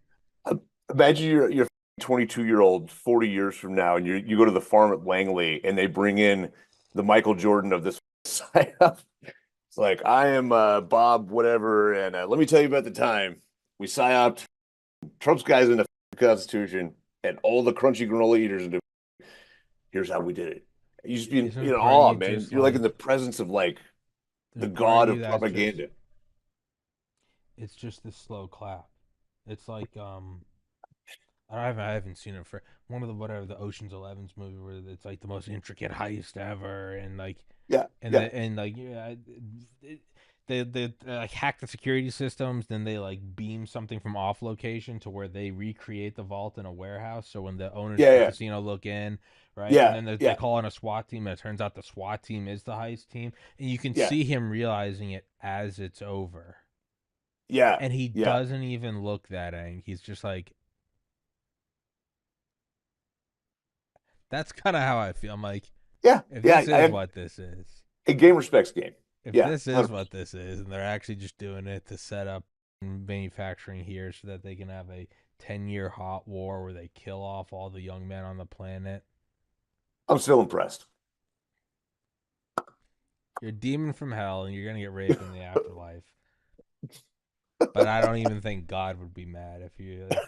Speaker 3: Imagine you're 22-year-old 40 years from now, and you go to the farm at Langley, and they bring in the Michael Jordan of this side up. It's like I am Bob whatever, and let me tell you about the time we psyoped Trump's guys in the Constitution and all the crunchy granola eaters. And here's how we did it. You just be
Speaker 1: isn't
Speaker 3: in
Speaker 1: part of
Speaker 3: awe,
Speaker 1: you
Speaker 3: man.
Speaker 1: just
Speaker 3: You're like in the
Speaker 1: like,
Speaker 3: presence of like
Speaker 1: there's
Speaker 3: the
Speaker 1: part of
Speaker 3: god
Speaker 1: you
Speaker 3: of
Speaker 1: that's just,
Speaker 3: propaganda.
Speaker 1: it's just this slow clap. It's like, I haven't seen it for one of the whatever the Ocean's 11's movie where it's like the most intricate heist ever, and like
Speaker 3: Yeah, yeah,
Speaker 1: and like yeah, they like hack the security systems, then they like beam something from off location to where they recreate the vault in a warehouse. So when the owners of the
Speaker 3: yeah,
Speaker 1: casino look in, right, and
Speaker 3: yeah,
Speaker 1: then they
Speaker 3: yeah,
Speaker 1: call in a SWAT team, and it turns out the SWAT team is the heist team, and you can
Speaker 3: yeah,
Speaker 1: see him realizing it as it's over,
Speaker 3: yeah,
Speaker 1: and he
Speaker 3: yeah,
Speaker 1: doesn't even look that angry. He's just like, that's kind of how I feel. I'm like,
Speaker 3: yeah,
Speaker 1: if
Speaker 3: yeah.
Speaker 1: this
Speaker 3: I
Speaker 1: is
Speaker 3: have
Speaker 1: what this is,
Speaker 3: a game respects game.
Speaker 1: if
Speaker 3: Yeah,
Speaker 1: this is
Speaker 3: 100%.
Speaker 1: what this is, and they're actually just doing it to set up manufacturing here so that they can have a 10-year hot war where they kill off all the young men on the planet.
Speaker 3: I'm still impressed.
Speaker 1: You're a demon from hell, and you're gonna get raped in the afterlife. But I don't even think God would be mad if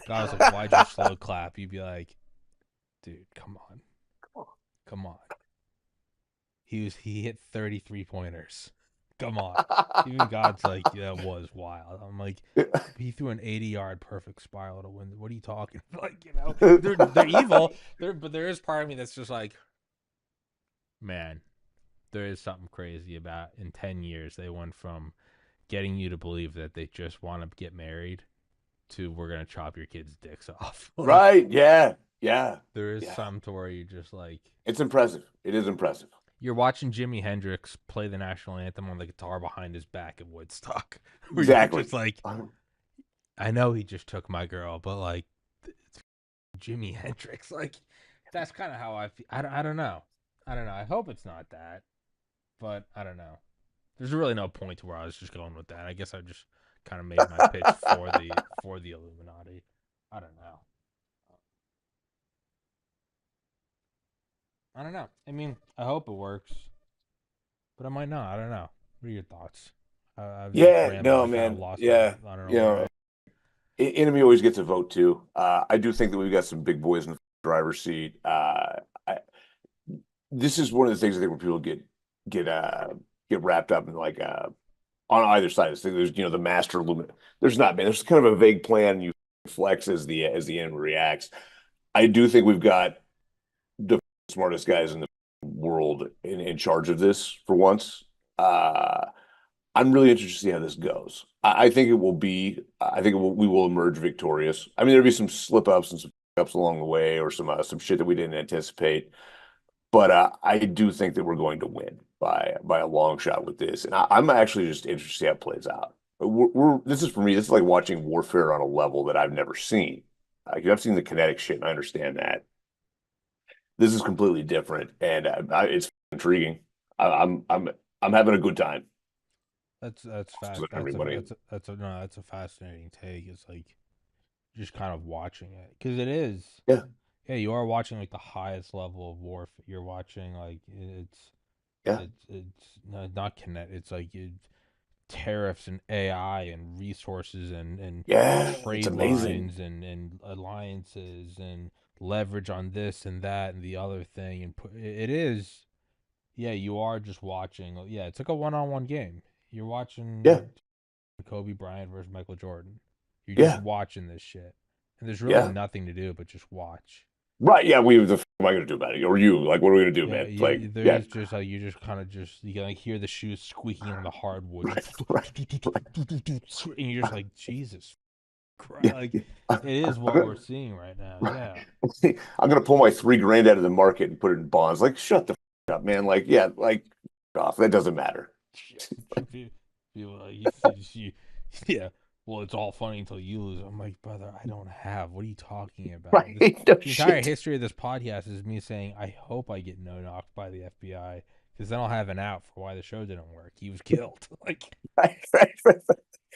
Speaker 1: God was like, "Why'd you slow clap?" You'd be like, "Dude, come on, come on." He hit 33 pointers. Come on. Even God's like, that was wild. I'm like, he threw an 80-yard perfect spiral to win. What are you talking? Like, they're evil. But there is part of me that's just like, man, there is something crazy about in 10 years they went from getting you to believe that they just want to get married to we're gonna chop your kids' dicks off. Like,
Speaker 3: Right. Yeah. Yeah.
Speaker 1: there is
Speaker 3: Yeah.
Speaker 1: some to where you just like,
Speaker 3: It's impressive. It is impressive.
Speaker 1: you're watching Jimi Hendrix play the national anthem on the guitar behind his back at Woodstock, where you're
Speaker 3: Exactly.
Speaker 1: just like, I know he just took my girl, but like, it's Jimi Hendrix. Like, that's kind of how I feel. I don't know. I don't know. I hope it's not that, but I don't know. There's really no point to where I was just going with that. I guess I just kind of made my pitch for the Illuminati. I don't know. I don't know. I mean, I hope it works, but it might not. I don't know. What are your thoughts? I've just
Speaker 3: Yeah.
Speaker 1: rambled.
Speaker 3: No,
Speaker 1: I kind of
Speaker 3: man.
Speaker 1: lost my.
Speaker 3: Yeah.
Speaker 1: I don't know
Speaker 3: You
Speaker 1: where.
Speaker 3: know, enemy always gets a vote too. I do think that we've got some big boys in the driver's seat. I, this is one of the things I think where people get get wrapped up in like on either side of this thing. There's the master limit. There's not been. There's kind of a vague plan. And you flex as the enemy reacts. I do think we've got the smartest guys in the world in charge of this for once. I'm really interested to see how this goes. I think it will be. I think we will emerge victorious. I mean, there'll be some slip ups and some ups along the way, or some shit that we didn't anticipate. But I do think that we're going to win by a long shot with this, and I'm actually just interested to see how it plays out. This is for me. This is like watching warfare on a level that I've never seen. I've seen the kinetic shit, and I understand that. This is completely different, and it's intriguing. I'm having a good time.
Speaker 1: That's fast.
Speaker 3: Everybody,
Speaker 1: That's a fascinating take. It's like just kind of watching it because it is.
Speaker 3: yeah,
Speaker 1: Yeah, you are watching like the highest level of warfare. You're watching like
Speaker 3: yeah,
Speaker 1: it's not connect. It's like tariffs and AI and resources and
Speaker 3: yeah. It's
Speaker 1: trade
Speaker 3: amazing.
Speaker 1: lines and alliances and leverage on this and that and the other thing and it is. Yeah, you are just watching. Yeah, it's like a one-on-one game. You're
Speaker 3: Yeah,
Speaker 1: watching Kobe Bryant versus Michael Jordan. You're just
Speaker 3: yeah,
Speaker 1: watching this shit, and there's really
Speaker 3: yeah.
Speaker 1: nothing to do but just watch.
Speaker 3: Right. Yeah. The f am I going to do about it? Or you? Like, what are we going to do,
Speaker 1: Yeah,
Speaker 3: man? Like,
Speaker 1: there
Speaker 3: yeah.
Speaker 1: is just like you just kind of just you can like hear the shoes squeaking on the hardwood,
Speaker 3: Right. Right. Right.
Speaker 1: and you're just like Jesus Christ,
Speaker 3: Yeah.
Speaker 1: like
Speaker 3: Yeah.
Speaker 1: it is
Speaker 3: I'm
Speaker 1: what
Speaker 3: gonna,
Speaker 1: we're seeing right now.
Speaker 3: right.
Speaker 1: Yeah,
Speaker 3: I'm gonna pull my 3 grand out of the market and put it in bonds. Like, shut the f up, man. Like, yeah, like off. That doesn't matter.
Speaker 1: people like yeah. Well, it's all funny until you lose. I'm like, brother, I don't have. What are you talking about?
Speaker 3: Right. No
Speaker 1: The entire
Speaker 3: shit.
Speaker 1: history of this podcast is me saying, I hope I get no knocked by the FBI because then I'll have an out for why the show didn't work. He was killed. Like,
Speaker 3: Right. Right. Right.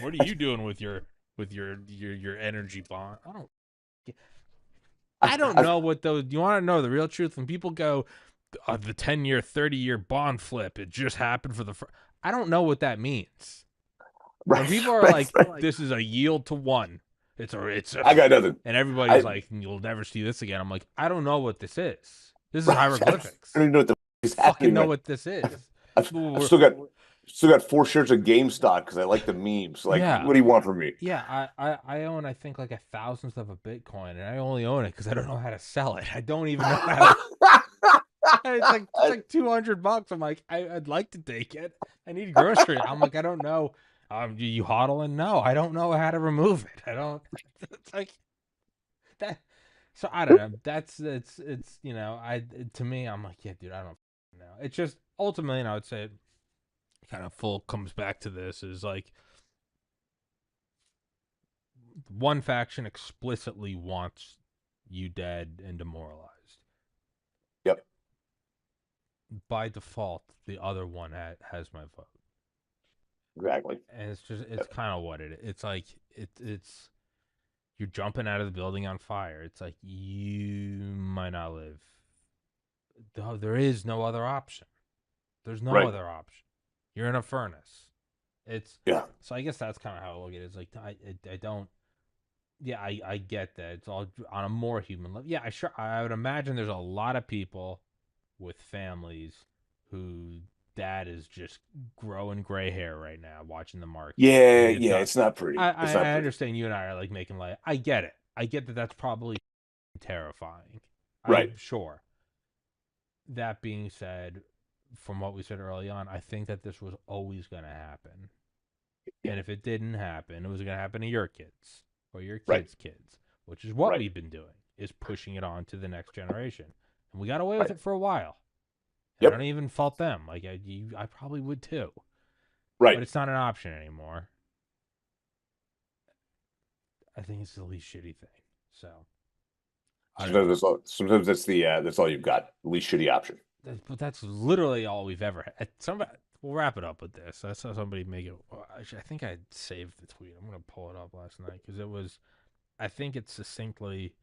Speaker 1: what are you doing with your energy bond? I don't
Speaker 3: I've,
Speaker 1: know what those. You want to know the real truth? When people go, the 10-year, 30-year bond flip, it just happened for the. I don't know what that means. When
Speaker 3: right.
Speaker 1: people are
Speaker 3: Right.
Speaker 1: like,
Speaker 3: Right.
Speaker 1: "This is a yield to one," it's a,
Speaker 3: I got nothing.
Speaker 1: and everybody's
Speaker 3: I,
Speaker 1: like, "You'll never see this again." I'm like, I don't know what this is. This is
Speaker 3: right. I don't
Speaker 1: hieroglyphics.
Speaker 3: even know what the f
Speaker 1: I
Speaker 3: is
Speaker 1: don't fucking
Speaker 3: happening
Speaker 1: know
Speaker 3: right.
Speaker 1: what this is.
Speaker 3: I've still got 4 shares of GameStop because I like the memes. Like,
Speaker 1: Yeah,
Speaker 3: what do you want from me?
Speaker 1: yeah. I own I think like a thousandth of a Bitcoin, and I only own it because I don't know how to sell it. I don't even know how to. It's like $200. I'm like, I'd like to take it. I need grocery. I'm like, I don't know. You hodling? No, I don't know how to remove it. I don't. It's like that. So I don't know. That's it's I to me I'm like, yeah, dude, I don't know. It's just ultimately, and I would say it kind of full comes back to this is like one faction explicitly wants you dead and demoralized.
Speaker 3: Yep.
Speaker 1: By default, the other one has my vote.
Speaker 3: Exactly.
Speaker 1: And it's
Speaker 3: Yep.
Speaker 1: kind of what it is. It's like it's you're jumping out of the building on fire. It's like you might not live. There is no other option. There's no
Speaker 3: Right.
Speaker 1: other option. You're in a furnace. It's
Speaker 3: Yeah.
Speaker 1: so I guess that's kind of how I look at it. It's like I don't. Yeah, I get that. It's all on a more human level. Yeah, I would imagine there's a lot of people with families who dad is just growing gray hair right now watching the market.
Speaker 3: Yeah,
Speaker 1: Like it's
Speaker 3: yeah,
Speaker 1: not.
Speaker 3: it's not pretty. It's not
Speaker 1: I
Speaker 3: pretty.
Speaker 1: understand you and I are like making light. I get it. I get that that's probably terrifying.
Speaker 3: Right.
Speaker 1: I'm sure. That being said, from what we said early on, I think that this was always going to happen.
Speaker 3: Yeah.
Speaker 1: And if it didn't happen, it was going to happen to your kids or your
Speaker 3: Right.
Speaker 1: kids' kids, which is what
Speaker 3: Right.
Speaker 1: we've been doing, is pushing it on to the next generation. And we got away with
Speaker 3: Right.
Speaker 1: it for a while. And I don't
Speaker 3: Yep.
Speaker 1: even fault them. Like I probably would too. But
Speaker 3: Right.
Speaker 1: it's not an option anymore. I think it's the least shitty thing. So I don't know.
Speaker 3: Sometimes that's all you've got. Least shitty option.
Speaker 1: But that's literally all we've ever had. Somebody, we'll wrap it up with this. I saw somebody make it. I think I saved the tweet. I'm gonna pull it up last night because it was. I think it succinctly.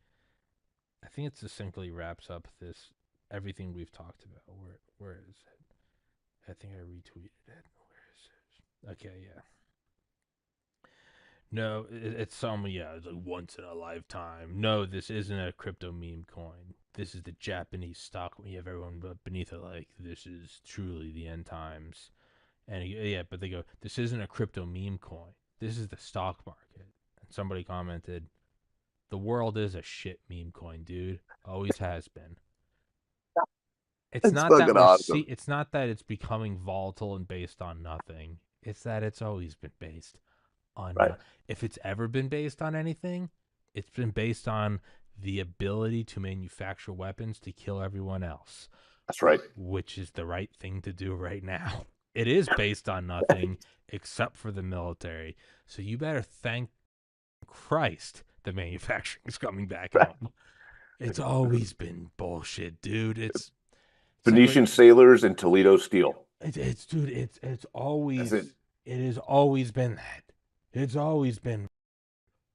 Speaker 1: I think it succinctly wraps up this everything we've talked about. Where is it? I think I retweeted it. Where is it? Okay, yeah. No, it's some it's like once in a lifetime. No, this isn't a crypto meme coin. This is the Japanese stock. We have everyone beneath it like this is truly the end times. And yeah, but they go, this isn't a crypto meme coin. This is the stock market. And somebody commented, the world is a shit meme coin, dude. Always has been. It's
Speaker 3: It's
Speaker 1: not that
Speaker 3: fucking awesome.
Speaker 1: it's not that it's becoming volatile and based on nothing. It's that it's always been based on
Speaker 3: Right.
Speaker 1: if it's ever been based on anything, it's been based on the ability to manufacture weapons to kill everyone else,
Speaker 3: That's right.
Speaker 1: which is the right thing to do right now. It is based on nothing except for the military. So you better thank Christ the manufacturing is coming back
Speaker 3: Right.
Speaker 1: home. It's always been bullshit, dude. It's like
Speaker 3: Venetian sailors and Toledo steel.
Speaker 1: it's dude, it's
Speaker 3: That's it.
Speaker 1: it has always been that. It's always been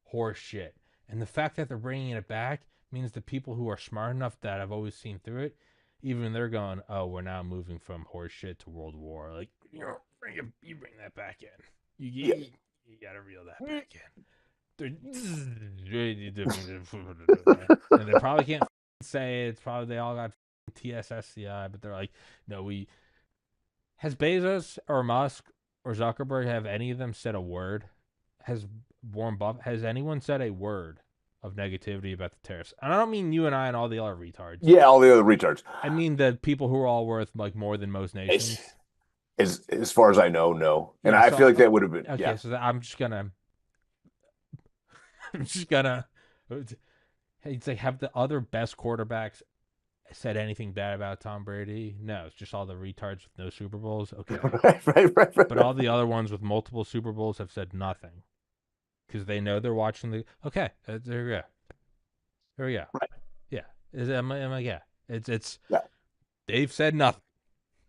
Speaker 1: horse shit. And the fact that they're bringing it back means the people who are smart enough that I've always seen through it, even they're going, oh, we're now moving from horse shit to World War. Like, you bring that back in.
Speaker 3: Yeah.
Speaker 1: You gotta reel that back in. And they probably can't say it. It's probably they all got TSSCI, but they're like, no, we. Has Bezos or Musk or Zuckerberg have any of them said a word? Has Warren Buffett, has anyone said a word of negativity about the tariffs? And I don't mean you and I and all the other retards.
Speaker 3: Yeah, all the other retards.
Speaker 1: I mean the people who are all worth like more than most nations.
Speaker 3: As far as I know, no. And
Speaker 1: Yeah,
Speaker 3: I
Speaker 1: so,
Speaker 3: feel like that would have been
Speaker 1: okay.
Speaker 3: yeah.
Speaker 1: So I'm just gonna, I'm just gonna. It's like have the other best quarterbacks said anything bad about Tom Brady? No, it's just all the retards with no Super Bowls. Okay,
Speaker 3: Right.
Speaker 1: but all the other ones with multiple Super Bowls have said nothing because they know they're watching the. Okay, there we go. There we go.
Speaker 3: Right.
Speaker 1: Yeah, yeah. It's
Speaker 3: Yeah.
Speaker 1: they've said nothing.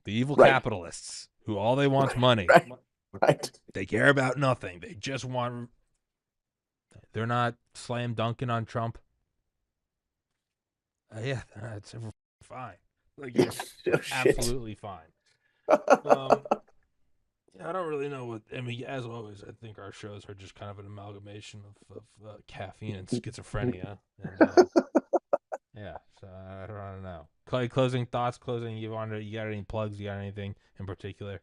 Speaker 1: The evil
Speaker 3: Right.
Speaker 1: capitalists who all they want's money.
Speaker 3: Right.
Speaker 1: They care about nothing. They just want. They're not slam dunking on Trump. Yeah, it's fine. Like it's
Speaker 3: Oh,
Speaker 1: absolutely fine. I don't really know what. I mean, as always, I think our shows are just kind of an amalgamation of caffeine and schizophrenia. And yeah, so I don't know. Clay, closing thoughts. Closing. You got any plugs? You got anything in particular?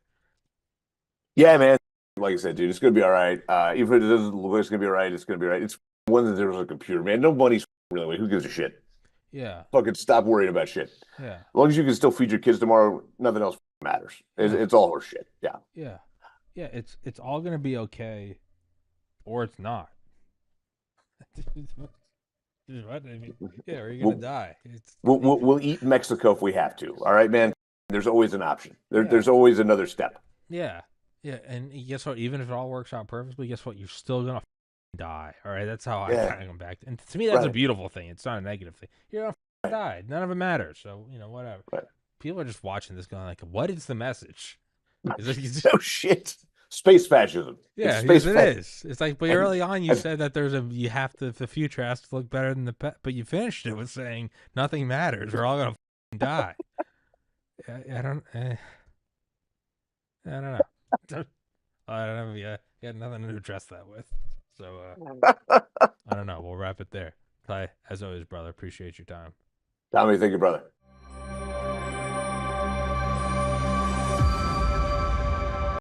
Speaker 3: Yeah, man. Like I said, dude, it's gonna be all right. Even if it doesn't look like it's gonna be all right, it's gonna be all right. It's one that there was a computer, man. No money's really. Who gives a shit?
Speaker 1: Yeah.
Speaker 3: Fucking stop worrying about shit.
Speaker 1: Yeah.
Speaker 3: As long as you can still feed your kids tomorrow, nothing else matters. It's all horse shit. Yeah.
Speaker 1: Yeah. Yeah. It's all gonna be okay, or it's not. What? I mean, yeah, or you're gonna die.
Speaker 3: We'll eat Mexico if we have to. All right, man. There's always an option. There's always another step.
Speaker 1: Yeah, yeah, and guess what? Even if it all works out perfectly, guess what? You're still gonna die. All right, that's how I kind of come back. And to me, that's a beautiful thing. It's not a negative thing. You're gonna die. None of it matters. So whatever.
Speaker 3: Right.
Speaker 1: People are just watching this, going like, "What is the message?"
Speaker 3: Oh shit! Space fascism.
Speaker 1: Yeah,
Speaker 3: space
Speaker 1: it is. It's like, but early on, you said that you have to. The future has to look better than but you finished it with saying nothing matters. We're all gonna die. I don't. I don't know. I don't know. Yeah, got nothing to address that with. So I don't know. We'll wrap it there. Clay, as always, brother. Appreciate your time.
Speaker 3: Tommy, thank you, brother.